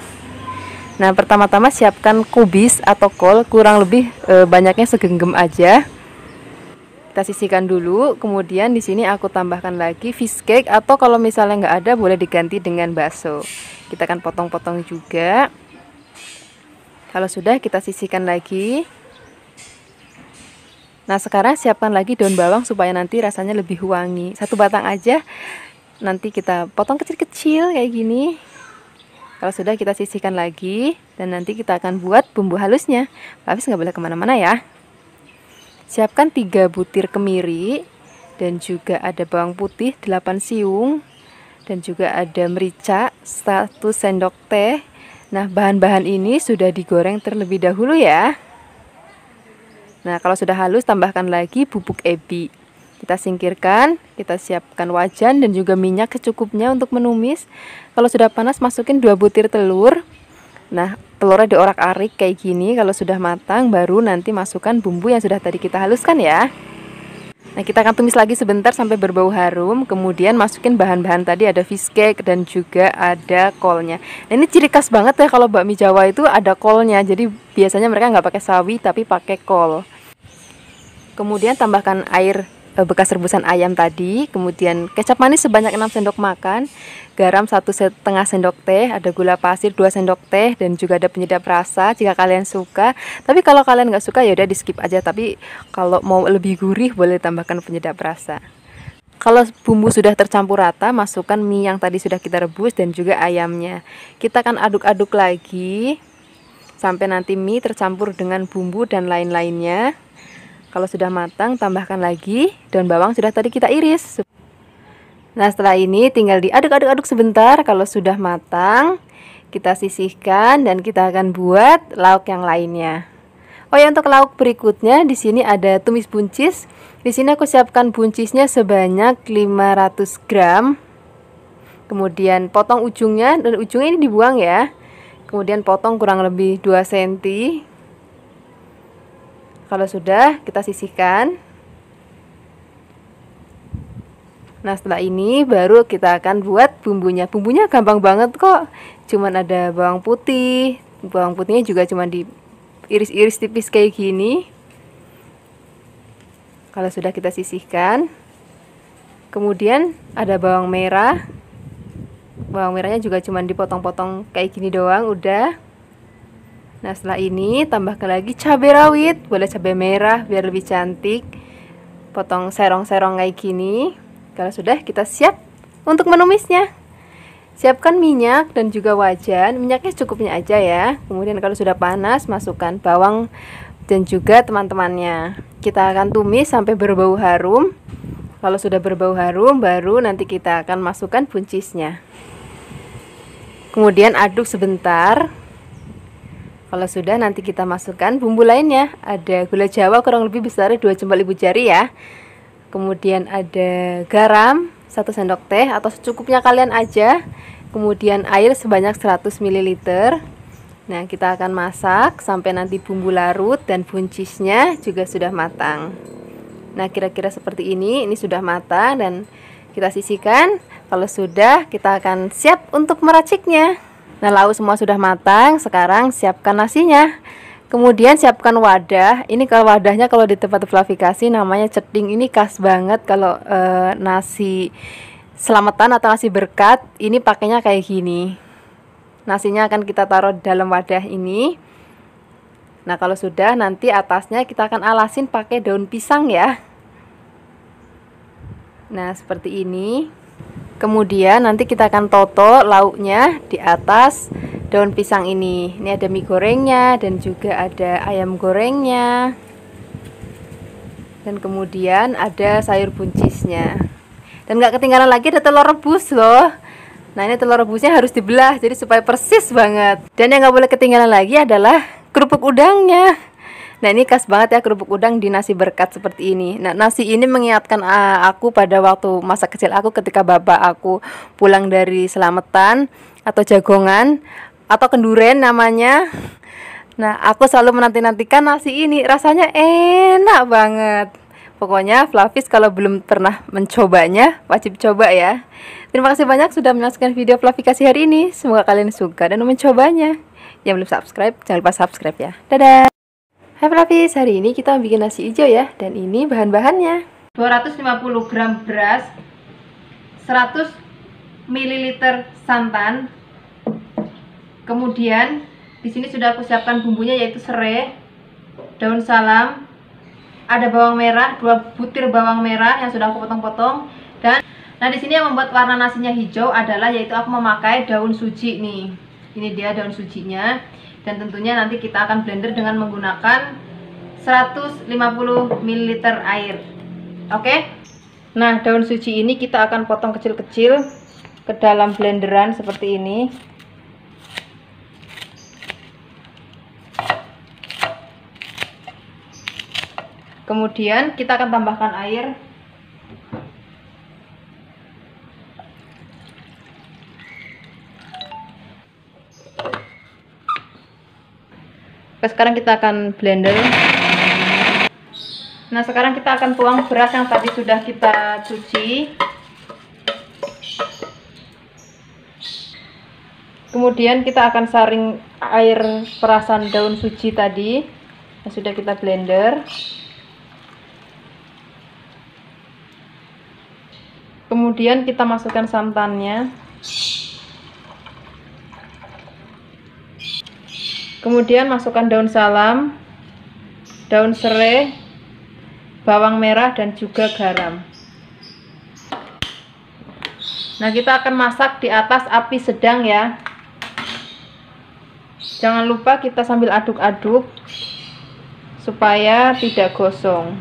Nah, pertama-tama siapkan kubis atau kol, kurang lebih banyaknya segenggam aja. Kita sisihkan dulu. Kemudian di sini aku tambahkan lagi fish cake, atau kalau misalnya nggak ada boleh diganti dengan bakso. Kita akan potong-potong juga. Kalau sudah, kita sisihkan lagi. Nah, sekarang siapkan lagi daun bawang supaya nanti rasanya lebih wangi. Satu batang aja. Nanti kita potong kecil-kecil kayak gini. Kalau sudah, kita sisihkan lagi. Dan nanti kita akan buat bumbu halusnya. Habis nggak boleh kemana-mana ya. Siapkan 3 butir kemiri. Dan juga ada bawang putih 8 siung. Dan juga ada merica 1 sendok teh. Nah, bahan-bahan ini sudah digoreng terlebih dahulu ya. Nah, kalau sudah halus, tambahkan lagi bubuk ebi. Kita singkirkan, kita siapkan wajan dan juga minyak secukupnya untuk menumis. Kalau sudah panas, masukin 2 butir telur. Nah, telurnya diorak-arik kayak gini. Kalau sudah matang, baru nanti masukkan bumbu yang sudah tadi kita haluskan ya. Nah, kita akan tumis lagi sebentar sampai berbau harum. Kemudian masukin bahan-bahan tadi, ada fish cake dan juga ada kolnya. Nah, ini ciri khas banget ya kalau bakmi Jawa itu ada kolnya. Jadi biasanya mereka nggak pakai sawi tapi pakai kol. Kemudian tambahkan air bekas rebusan ayam tadi, kemudian kecap manis sebanyak 6 sendok makan, garam 1,5 sendok teh, ada gula pasir 2 sendok teh, dan juga ada penyedap rasa jika kalian suka. Tapi kalau kalian nggak suka ya udah di skip aja, tapi kalau mau lebih gurih boleh tambahkan penyedap rasa. Kalau bumbu sudah tercampur rata, masukkan mie yang tadi sudah kita rebus dan juga ayamnya. Kita akan aduk-aduk lagi sampai nanti mie tercampur dengan bumbu dan lain-lainnya. Kalau sudah matang, tambahkan lagi daun bawang sudah tadi kita iris. Nah, setelah ini tinggal diaduk-aduk-aduk sebentar. Kalau sudah matang, kita sisihkan dan kita akan buat lauk yang lainnya. Oh ya, untuk lauk berikutnya di sini ada tumis buncis. Di sini aku siapkan buncisnya sebanyak 500 gram. Kemudian potong ujungnya, dan ujungnya ini dibuang ya. Kemudian potong kurang lebih 2 cm. Kalau sudah, kita sisihkan. Nah, setelah ini baru kita akan buat bumbunya. Bumbunya gampang banget kok. Cuman ada bawang putih. Bawang putihnya juga cuma diiris-iris tipis kayak gini. Kalau sudah, kita sisihkan. Kemudian ada bawang merah. Bawang merahnya juga cuma dipotong-potong kayak gini doang, udah. Nah, setelah ini tambahkan lagi cabai rawit, boleh cabai merah biar lebih cantik. Potong serong-serong kayak gini. Kalau sudah, kita siap untuk menumisnya. Siapkan minyak dan juga wajan. Minyaknya cukupnya aja ya. Kemudian kalau sudah panas, masukkan bawang dan juga teman-temannya. Kita akan tumis sampai berbau harum. Kalau sudah berbau harum, baru nanti kita akan masukkan buncisnya. Kemudian aduk sebentar. Kalau sudah, nanti kita masukkan bumbu lainnya. Ada gula jawa kurang lebih besar 2 jempol ibu jari ya. Kemudian ada garam 1 sendok teh atau secukupnya kalian aja. Kemudian air sebanyak 100 ml. Nah, kita akan masak sampai nanti bumbu larut dan buncisnya juga sudah matang. Nah, kira-kira seperti ini sudah matang dan kita sisihkan. Kalau sudah, kita akan siap untuk meraciknya. Nah, lauk semua sudah matang. Sekarang siapkan nasinya. Kemudian siapkan wadah. Ini kalau wadahnya kalau di tempat Flavi kasih namanya ceding. Ini khas banget kalau nasi selamatan atau nasi berkat. Ini pakainya kayak gini. Nasinya akan kita taruh di dalam wadah ini. Nah, kalau sudah, nanti atasnya kita akan alasin pakai daun pisang ya. Nah, seperti ini. Kemudian nanti kita akan toto lauknya di atas daun pisang ini. Ini ada mie gorengnya dan juga ada ayam gorengnya. Dan kemudian ada sayur buncisnya. Dan nggak ketinggalan lagi ada telur rebus loh. Nah ini telur rebusnya harus dibelah jadi supaya persis banget. Dan yang nggak boleh ketinggalan lagi adalah kerupuk udangnya. Nah ini khas banget ya kerupuk udang di nasi berkat seperti ini. Nah nasi ini mengingatkan aku pada waktu masa kecil aku ketika bapak aku pulang dari selamatan atau jagongan atau kenduren namanya. Nah aku selalu menanti-nantikan nasi ini, rasanya enak banget. Pokoknya Flavis kalau belum pernah mencobanya wajib coba ya. Terima kasih banyak sudah menyaksikan video Flavikasi hari ini. Semoga kalian suka dan mencobanya. Yang belum subscribe jangan lupa subscribe ya. Dadah. Hai Flavis, hari ini kita bikin nasi hijau ya. Dan ini bahan-bahannya 250 gram beras, 100 ml santan. Kemudian di sini sudah aku siapkan bumbunya yaitu serai, daun salam, ada bawang merah, 2 butir bawang merah yang sudah aku potong-potong. Dan nah di sini yang membuat warna nasinya hijau adalah yaitu aku memakai daun suji nih. Ini dia daun sujinya. Dan tentunya nanti kita akan blender dengan menggunakan 150 ml air. Oke? Nah, daun suji ini kita akan potong kecil-kecil ke dalam blenderan seperti ini. Kemudian kita akan tambahkan air. Sekarang kita akan blender. Nah sekarang kita akan tuang beras yang tadi sudah kita cuci. Kemudian kita akan saring air perasan daun suji tadi yang sudah kita blender. Kemudian kita masukkan santannya. Kemudian masukkan daun salam, daun serai, bawang merah dan juga garam. Nah kita akan masak di atas api sedang ya. Jangan lupa kita sambil aduk-aduk supaya tidak gosong.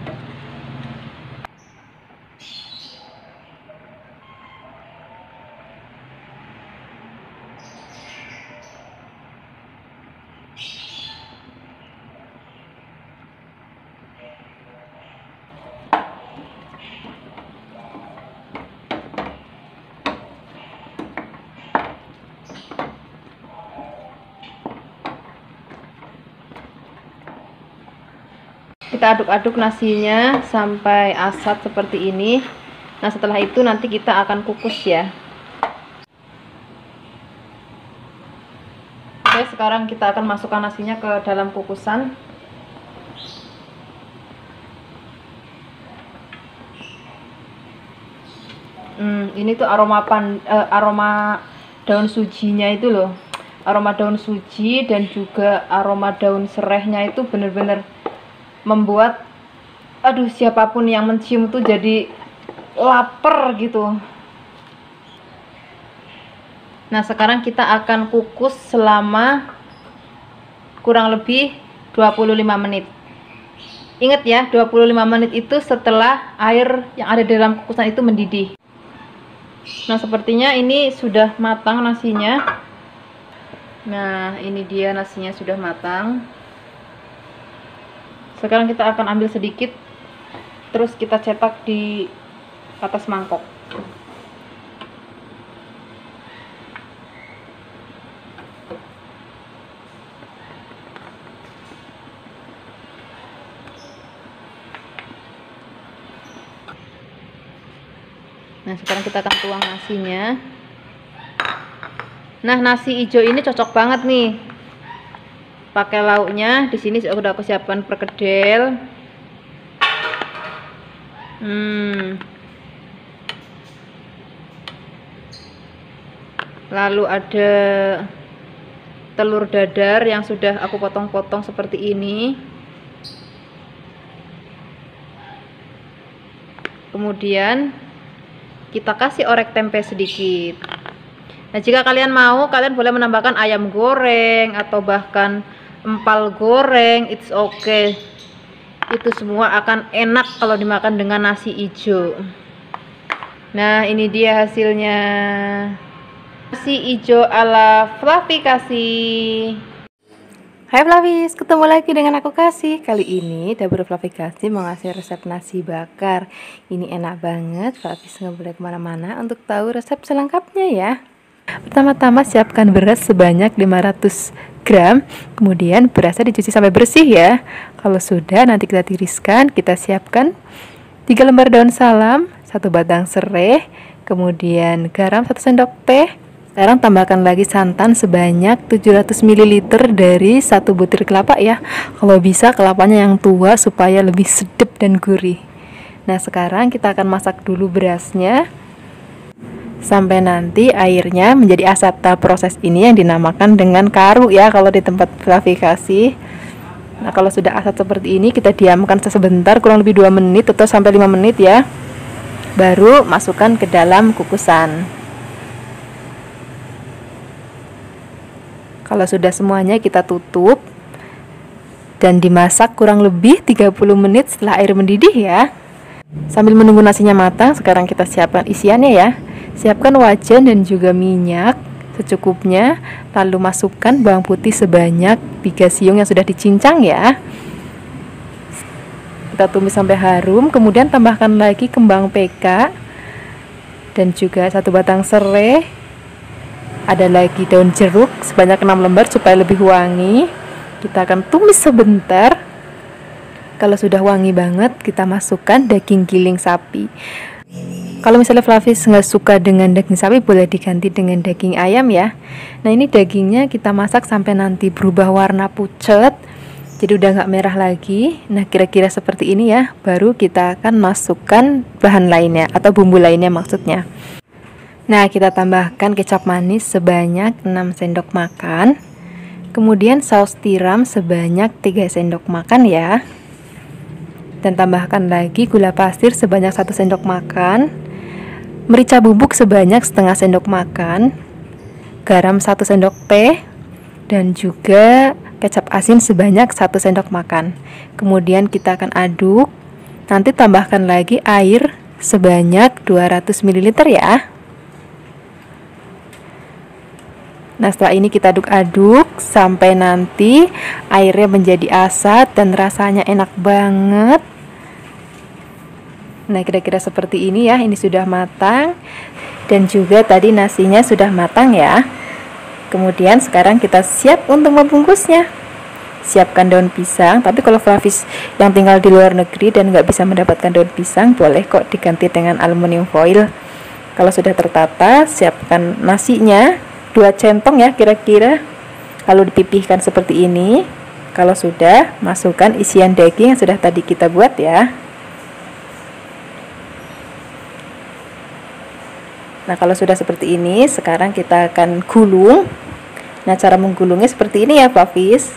Kita aduk-aduk nasinya sampai asat seperti ini. Nah setelah itu nanti kita akan kukus ya. Oke, sekarang kita akan masukkan nasinya ke dalam kukusan. Ini tuh aroma daun sujinya itu loh. Aroma daun suji dan juga aroma daun serehnya itu bener-bener membuat siapapun yang mencium tuh jadi lapar gitu. Nah sekarang kita akan kukus selama kurang lebih 25 menit. Ingat ya, 25 menit itu setelah air yang ada di dalam kukusan itu mendidih. Nah sepertinya ini sudah matang nasinya. Nah ini dia nasinya sudah matang. Sekarang kita akan ambil sedikit, terus kita cetak di atas mangkok. Nah sekarang kita akan tuang nasinya. Nah nasi hijau ini cocok banget nih pakai lauknya. Di sini sudah aku siapkan perkedel. Lalu ada telur dadar yang sudah aku potong-potong seperti ini. Kemudian kita kasih orek tempe sedikit. Nah, jika kalian mau, kalian boleh menambahkan ayam goreng atau bahkan empal goreng, it's okay. Itu semua akan enak kalau dimakan dengan nasi hijau. Nah, ini dia hasilnya. Nasi hijau ala Fluffy Kasih. Hai Flavis, ketemu lagi dengan aku Kasih. Kali ini Dapur Fluffy Kasih mau ngasih resep nasi bakar. Ini enak banget, Flavis nggak boleh kemana-mana untuk tahu resep selengkapnya ya. Pertama-tama siapkan beras sebanyak 500 gram. Kemudian berasnya dicuci sampai bersih ya. Kalau sudah, nanti kita tiriskan. Kita siapkan 3 lembar daun salam, 1 batang serai, kemudian garam 1 sendok teh. Sekarang tambahkan lagi santan sebanyak 700 ml dari 1 butir kelapa ya. Kalau bisa kelapanya yang tua supaya lebih sedap dan gurih. Nah, sekarang kita akan masak dulu berasnya sampai nanti airnya menjadi asat. Proses ini yang dinamakan dengan karu ya kalau di tempat Fluffy Kasih. Nah, kalau sudah asat seperti ini, kita diamkan sebentar, kurang lebih 2 menit atau sampai 5 menit ya. Baru masukkan ke dalam kukusan. Kalau sudah semuanya, kita tutup dan dimasak kurang lebih 30 menit setelah air mendidih ya. Sambil menunggu nasinya matang, sekarang kita siapkan isiannya ya. Siapkan wajan dan juga minyak secukupnya, lalu masukkan bawang putih sebanyak 3 siung yang sudah dicincang ya. Kita tumis sampai harum, kemudian tambahkan lagi kembang PK dan juga 1 batang serai. Ada lagi daun jeruk sebanyak 6 lembar supaya lebih wangi. Kita akan tumis sebentar. Kalau sudah wangi banget, kita masukkan daging giling sapi. Kalau misalnya Flavis nggak suka dengan daging sapi, boleh diganti dengan daging ayam ya. Nah, ini dagingnya kita masak sampai nanti berubah warna pucat, jadi udah nggak merah lagi. Nah, kira-kira seperti ini ya. Baru kita akan masukkan bahan lainnya atau bumbu lainnya maksudnya. Nah, kita tambahkan kecap manis sebanyak 6 sendok makan. Kemudian saus tiram sebanyak 3 sendok makan ya. Dan tambahkan lagi gula pasir sebanyak 1 sendok makan. Merica bubuk sebanyak setengah sendok makan. Garam 1 sendok teh. Dan juga kecap asin sebanyak 1 sendok makan. Kemudian kita akan aduk. Nanti tambahkan lagi air sebanyak 200 ml ya. Nah, setelah ini kita aduk-aduk sampai nanti airnya menjadi asat dan rasanya enak banget. Nah, kira-kira seperti ini ya. Ini sudah matang dan juga tadi nasinya sudah matang ya. Kemudian sekarang kita siap untuk membungkusnya. Siapkan daun pisang, tapi kalau Flavis yang tinggal di luar negeri dan nggak bisa mendapatkan daun pisang, boleh kok diganti dengan aluminium foil. Kalau sudah tertata, siapkan nasinya 2 centong ya kira-kira, lalu dipipihkan seperti ini. Kalau sudah, masukkan isian daging yang sudah tadi kita buat ya. Nah, kalau sudah seperti ini, sekarang kita akan gulung. Nah, cara menggulungnya seperti ini ya Flavis.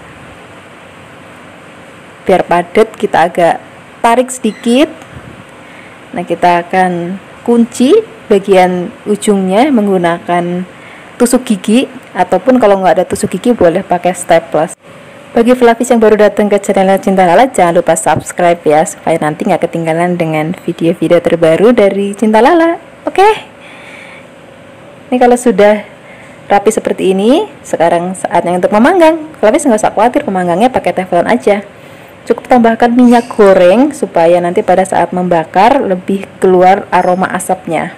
Biar padat, kita agak tarik sedikit. Nah, kita akan kunci bagian ujungnya menggunakan tusuk gigi, ataupun kalau nggak ada tusuk gigi boleh pakai staples. Bagi Flavis yang baru datang ke channel Cinta Lala, jangan lupa subscribe ya, supaya nanti nggak ketinggalan dengan video-video terbaru dari Cinta Lala. Oke? Ini kalau sudah rapi seperti ini, sekarang saatnya untuk memanggang. Flavis nggak usah khawatir, pemanggangnya pakai teflon aja. Cukup tambahkan minyak goreng supaya nanti pada saat membakar lebih keluar aroma asapnya.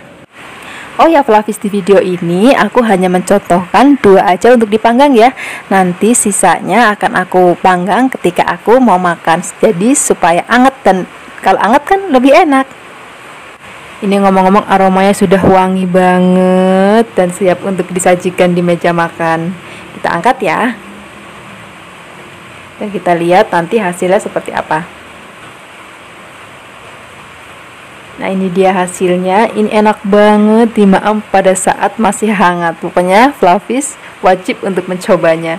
Oh ya Flavis, di video ini aku hanya mencontohkan 2 aja untuk dipanggang ya. Nanti sisanya akan aku panggang ketika aku mau makan. Jadi supaya anget, dan kalau anget kan lebih enak. Ini ngomong-ngomong aromanya sudah wangi banget dan siap untuk disajikan di meja makan. Kita angkat ya. Dan kita lihat nanti hasilnya seperti apa. Nah, ini dia hasilnya. Ini enak banget dimakan pada saat masih hangat. Pokoknya Flavis wajib untuk mencobanya.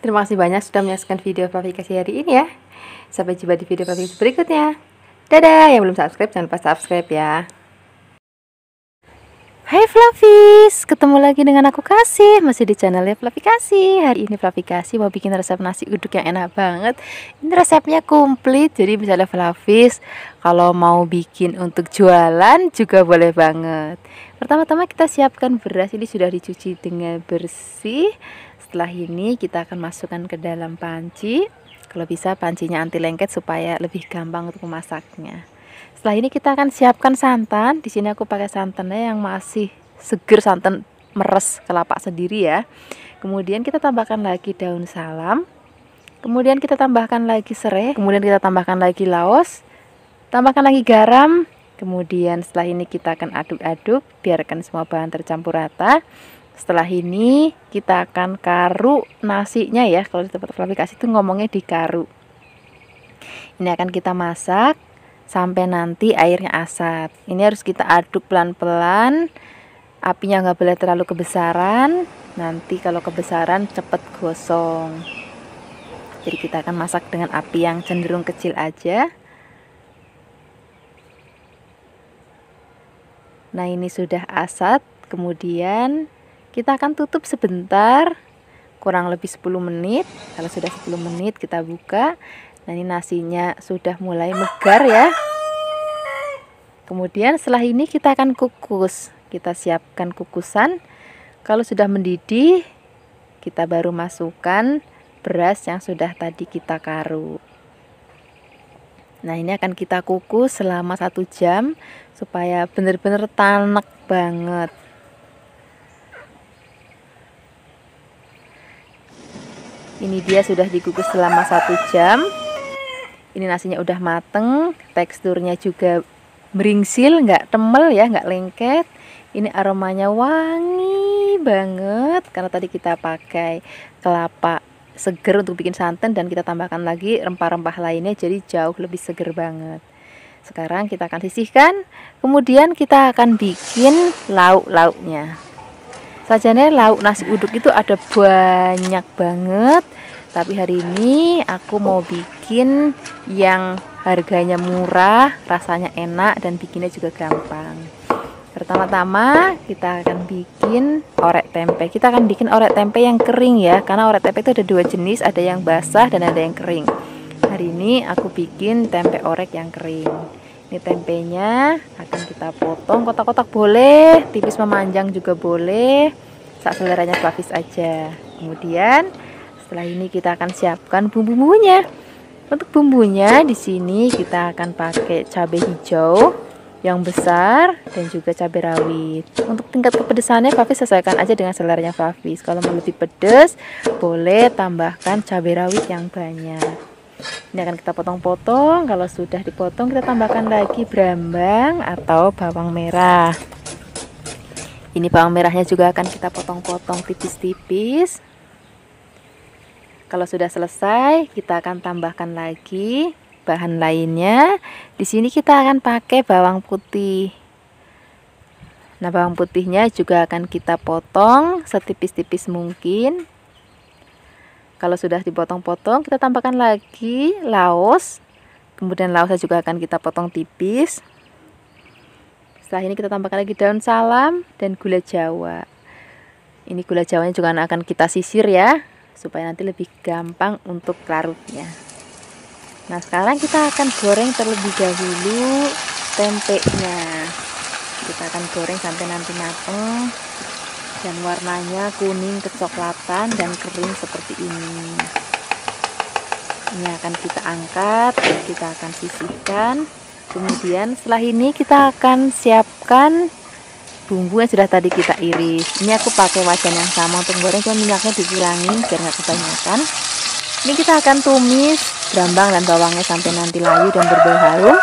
Terima kasih banyak sudah menyaksikan video Fluffy Kasih hari ini ya. Sampai jumpa di video Fluffy berikutnya. Dadah, yang belum subscribe jangan lupa subscribe ya. Hai Flavis, ketemu lagi dengan aku Kasih, masih di channelnya Fluffy Kasih. Hari ini Fluffy Kasih mau bikin resep nasi uduk yang enak banget. Ini resepnya komplit, jadi misalnya Flavis kalau mau bikin untuk jualan juga boleh banget. Pertama-tama kita siapkan beras, ini sudah dicuci dengan bersih. Setelah ini kita akan masukkan ke dalam panci. Kalau bisa pancinya anti lengket supaya lebih gampang untuk memasaknya. Setelah ini kita akan siapkan santan. Di sini aku pakai santannya yang masih seger, santan meres kelapa sendiri ya. Kemudian kita tambahkan lagi daun salam. Kemudian kita tambahkan lagi serai. Kemudian kita tambahkan lagi laos. Tambahkan lagi garam. Kemudian setelah ini kita akan aduk-aduk, biarkan semua bahan tercampur rata. Setelah ini kita akan karu nasinya ya. Kalau di tempat aplikasi itu ngomongnya dikaru. Ini akan kita masak sampai nanti airnya asat. Ini harus kita aduk pelan-pelan, apinya nggak boleh terlalu kebesaran, nanti kalau kebesaran cepet gosong. Jadi kita akan masak dengan api yang cenderung kecil aja. Nah ini sudah asat, kemudian kita akan tutup sebentar, kurang lebih 10 menit. Kalau sudah 10 menit kita buka. Nah ini nasinya sudah mulai megar ya. Kemudian setelah ini kita akan kukus. Kita siapkan kukusan. Kalau sudah mendidih, kita baru masukkan beras yang sudah tadi kita karu. Nah ini akan kita kukus selama 1 jam supaya benar-benar tanek banget. Ini dia sudah dikukus selama 1 jam. Ini nasinya udah mateng, teksturnya juga meringsil, nggak temel ya, nggak lengket. Ini aromanya wangi banget karena tadi kita pakai kelapa seger untuk bikin santan dan kita tambahkan lagi rempah-rempah lainnya, jadi jauh lebih seger banget. Sekarang kita akan sisihkan, kemudian kita akan bikin lauk-lauknya. Sajane lauk nasi uduk itu ada banyak banget. Tapi hari ini aku mau bikin yang harganya murah, rasanya enak, dan bikinnya juga gampang. Pertama-tama kita akan bikin orek tempe. Kita akan bikin orek tempe yang kering ya, karena orek tempe itu ada 2 jenis, ada yang basah dan ada yang kering. Hari ini aku bikin tempe orek yang kering. Ini tempenya akan kita potong kotak-kotak boleh, tipis memanjang juga boleh, sak seleranya Flavis aja. Kemudian setelah ini kita akan siapkan bumbu-bumbunya. Untuk bumbunya di sini kita akan pakai cabai hijau yang besar dan juga cabai rawit. Untuk tingkat kepedesannya Flavis sesuaikan aja dengan seleranya Flavis. Kalau mau lebih pedas, boleh tambahkan cabai rawit yang banyak. Ini akan kita potong-potong. Kalau sudah dipotong, kita tambahkan lagi brambang atau bawang merah. Ini bawang merahnya juga akan kita potong-potong tipis-tipis. Kalau sudah selesai, kita akan tambahkan lagi bahan lainnya. Di sini kita akan pakai bawang putih. Nah, bawang putihnya juga akan kita potong setipis-tipis mungkin. Kalau sudah dipotong-potong, kita tambahkan lagi laos. Kemudian laosnya juga akan kita potong tipis. Setelah ini kita tambahkan lagi daun salam dan gula jawa. Ini gula jawanya juga akan kita sisir ya, supaya nanti lebih gampang untuk larutnya. Nah sekarang kita akan goreng terlebih dahulu tempenya. Kita akan goreng sampai nanti mateng dan warnanya kuning kecoklatan dan kering seperti ini. Ini akan kita angkat, kita akan sisihkan. Kemudian setelah ini kita akan siapkan bumbu yang sudah tadi kita iris. Ini aku pakai wajan yang sama untuk goreng, cuma minyaknya dikurangin biar nggak kebanyakan. Ini kita akan tumis brambang dan bawangnya sampai nanti layu dan berbau harum.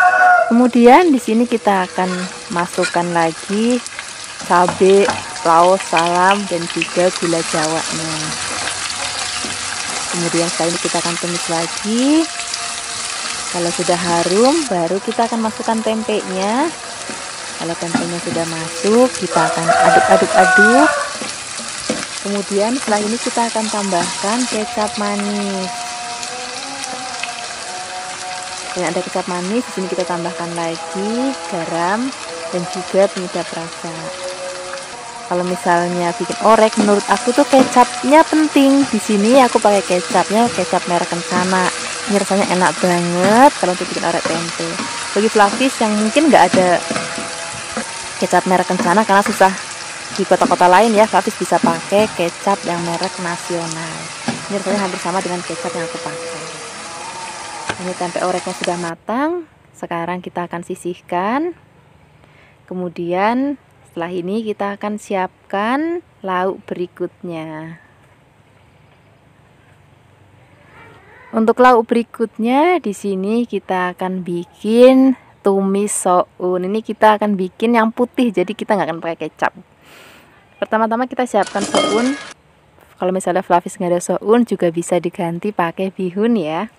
Kemudian di sini kita akan masukkan lagi cabai, laos, salam dan juga gula jawanya. Kemudian setelah ini kita akan tumis lagi. Kalau sudah harum, baru kita akan masukkan tempenya. Kalau tempenya sudah masuk, kita akan aduk-aduk-aduk. Kemudian setelah ini kita akan tambahkan kecap manis. Dan ada kecap manis, di sini kita tambahkan lagi garam dan juga penyedap rasa. Kalau misalnya bikin orek, menurut aku tuh kecapnya penting. Di sini aku pakai kecapnya kecap merek Kencana. Ini rasanya enak banget kalau untuk bikin orek tempe. Bagi Flavis yang mungkin nggak ada kecap merek Kencana karena susah di kota-kota lain ya, Flavis bisa pakai kecap yang merek nasional. Ini rasanya hampir sama dengan kecap yang aku pakai. Ini tempe oreknya sudah matang. Sekarang kita akan sisihkan. Kemudian setelah ini kita akan siapkan lauk berikutnya. Untuk lauk berikutnya di sini kita akan bikin tumis soun. Ini kita akan bikin yang putih, jadi kita nggak akan pakai kecap. Pertama-tama kita siapkan soun. Kalau misalnya Flavis nggak ada soun juga bisa diganti pakai bihun ya.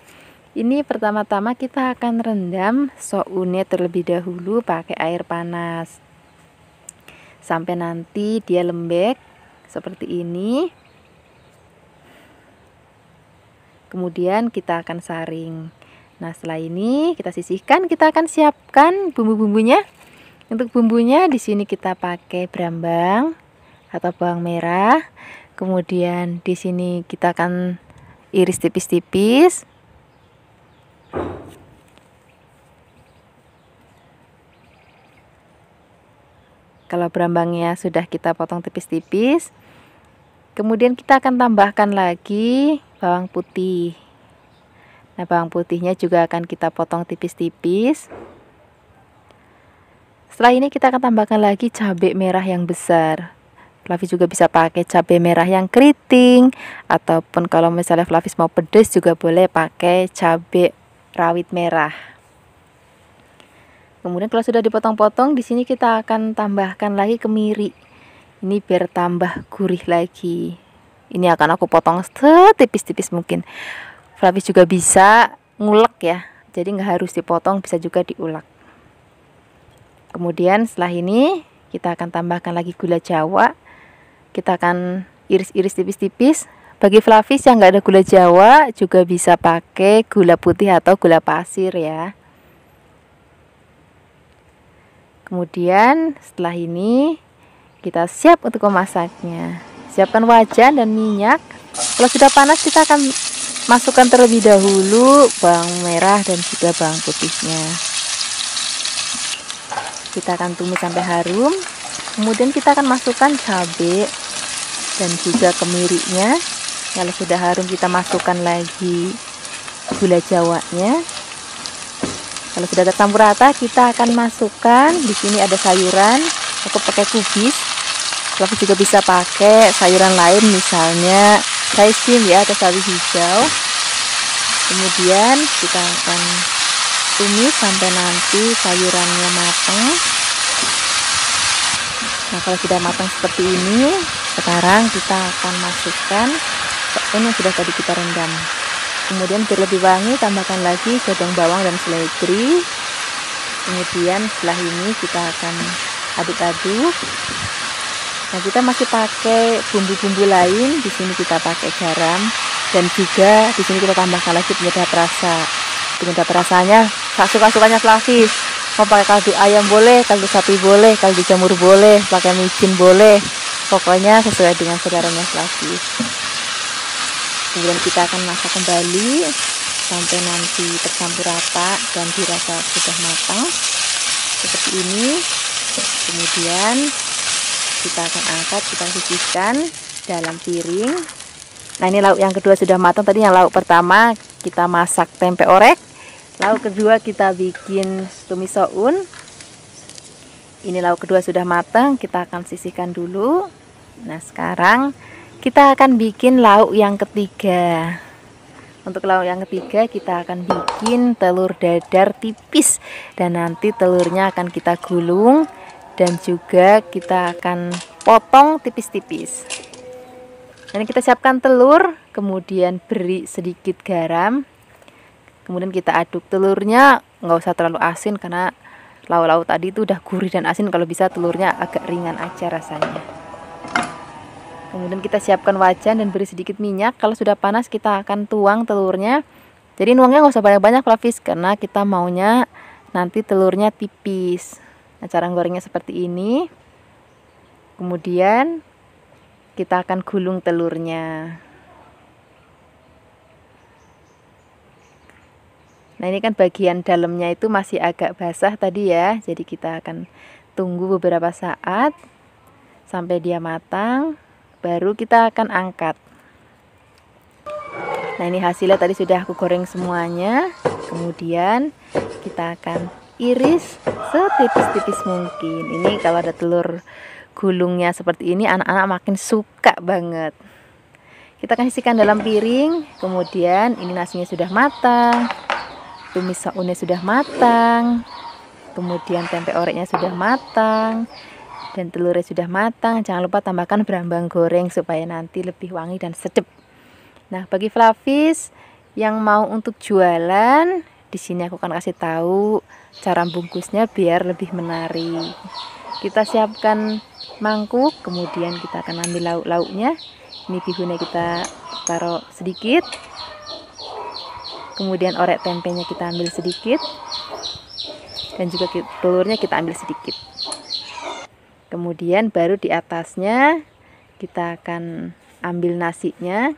Ini pertama-tama kita akan rendam sounnya terlebih dahulu pakai air panas sampai nanti dia lembek seperti ini. Kemudian kita akan saring. Nah, setelah ini kita sisihkan, kita akan siapkan bumbu-bumbunya. Untuk bumbunya di sini kita pakai brambang atau bawang merah. Kemudian di sini kita akan iris tipis-tipis. Kalau brambangnya sudah kita potong tipis-tipis, kemudian kita akan tambahkan lagi bawang putih. Nah, bawang putihnya juga akan kita potong tipis-tipis. Setelah ini kita akan tambahkan lagi cabai merah yang besar. Flavis juga bisa pakai cabai merah yang keriting, ataupun kalau misalnya Flavis mau pedas juga boleh pakai cabai rawit merah. Kemudian kalau sudah dipotong-potong, di sini kita akan tambahkan lagi kemiri. Ini biar tambah gurih lagi. Ini akan aku potong setipis-tipis mungkin. Flavis juga bisa ngulek ya, jadi nggak harus dipotong, bisa juga diulek. Kemudian setelah ini kita akan tambahkan lagi gula Jawa. Kita akan iris-iris tipis-tipis. Bagi Flavis yang nggak ada gula Jawa juga bisa pakai gula putih atau gula pasir ya. Kemudian setelah ini kita siap untuk memasaknya. Siapkan wajan dan minyak. Kalau sudah panas kita akan masukkan terlebih dahulu bawang merah dan juga bawang putihnya. Kita akan tumis sampai harum. Kemudian kita akan masukkan cabai dan juga kemirinya. Kalau sudah harum kita masukkan lagi gula Jawanya. Kalau sudah tercampur rata, kita akan masukkan di sini ada sayuran. Aku pakai kubis. Flavis juga bisa pakai sayuran lain, misalnya saisim ya atau sawi hijau. Kemudian kita akan tumis sampai nanti sayurannya matang. Nah, kalau sudah matang seperti ini, sekarang kita akan masukkan soun yang sudah tadi kita rendam. Kemudian biar lebih wangi, tambahkan lagi godong bawang dan seledri. Kemudian setelah ini kita akan aduk-aduk. Nah, kita masih pakai bumbu-bumbu lain. Di sini kita pakai garam dan juga di sini kita tambahkan lagi penyedap rasa. Penyedap rasanya suka-sukanya Flavis. Mau pakai kaldu ayam boleh, kaldu sapi boleh, kaldu jamur boleh, pakai micin boleh. Pokoknya sesuai dengan seleranya Flavis. Kemudian kita akan masak kembali sampai nanti tercampur rata dan dirasa sudah matang seperti ini. Kemudian kita akan angkat, kita sisihkan dalam piring. Nah, ini lauk yang kedua sudah matang. Tadi yang lauk pertama kita masak tempe orek, lauk kedua kita bikin tumis soun. Ini lauk kedua sudah matang, kita akan sisihkan dulu. Nah, sekarang kita akan bikin lauk yang ketiga. Untuk lauk yang ketiga kita akan bikin telur dadar tipis, dan nanti telurnya akan kita gulung dan juga kita akan potong tipis-tipis. Ini kita siapkan telur, kemudian beri sedikit garam, kemudian kita aduk. Telurnya nggak usah terlalu asin karena lauk-lauk tadi itu udah gurih dan asin. Kalau bisa telurnya agak ringan aja rasanya. Kemudian kita siapkan wajan dan beri sedikit minyak. Kalau sudah panas kita akan tuang telurnya. Jadi nuangnya nggak usah banyak-banyak Flavis, karena kita maunya nanti telurnya tipis. Nah, cara gorengnya seperti ini. Kemudian kita akan gulung telurnya. Nah, ini kan bagian dalamnya itu masih agak basah tadi ya. Jadi kita akan tunggu beberapa saat sampai dia matang, baru kita akan angkat. Nah, ini hasilnya tadi sudah aku goreng semuanya. Kemudian kita akan iris setipis-tipis mungkin. Ini kalau ada telur gulungnya seperti ini, anak-anak makin suka banget. Kita akan sisihkan dalam piring. Kemudian ini nasinya sudah matang, tumis saunnya sudah matang, kemudian tempe oreknya sudah matang, dan telurnya sudah matang. Jangan lupa tambahkan berambang goreng supaya nanti lebih wangi dan sedap. Nah, bagi Flavis yang mau untuk jualan, di sini aku akan kasih tahu cara bungkusnya biar lebih menarik. Kita siapkan mangkuk, kemudian kita akan ambil lauk-lauknya. Ini bihunnya kita taruh sedikit. Kemudian orek tempenya kita ambil sedikit, dan juga telurnya kita ambil sedikit. Kemudian baru di atasnya kita akan ambil nasinya.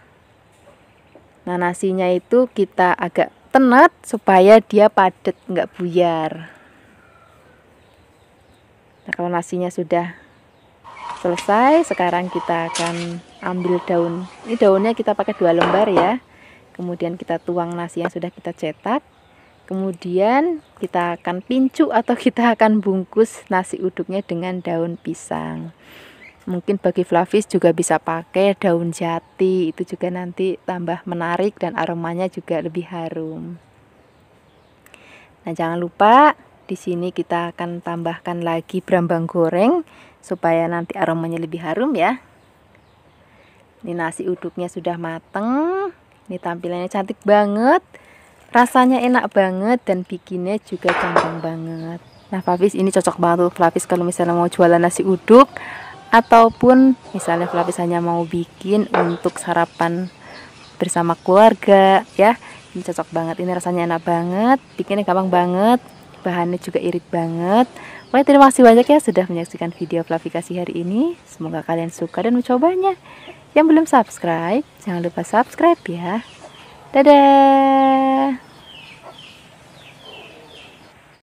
Nah, nasinya itu kita agak tenet supaya dia padat, nggak buyar. Nah, kalau nasinya sudah selesai, sekarang kita akan ambil daun. Ini daunnya kita pakai 2 lembar ya. Kemudian kita tuang nasi yang sudah kita cetak. Kemudian kita akan pincu atau kita akan bungkus nasi uduknya dengan daun pisang. Mungkin bagi Flavis juga bisa pakai daun jati, itu juga nanti tambah menarik dan aromanya juga lebih harum. Nah, jangan lupa di sini kita akan tambahkan lagi berambang goreng supaya nanti aromanya lebih harum ya. Ini nasi uduknya sudah mateng. Ini tampilannya cantik banget, rasanya enak banget, dan bikinnya juga gampang banget. Nah, Flavis ini cocok banget tuh Flavis kalau misalnya mau jualan nasi uduk, ataupun misalnya Flavis hanya mau bikin untuk sarapan bersama keluarga ya. Ini cocok banget, ini rasanya enak banget, bikinnya gampang banget, bahannya juga irit banget. Oke, terima kasih banyak ya sudah menyaksikan video Flavikasi hari ini. Semoga kalian suka dan mencobanya. Yang belum subscribe, jangan lupa subscribe ya. Dadah.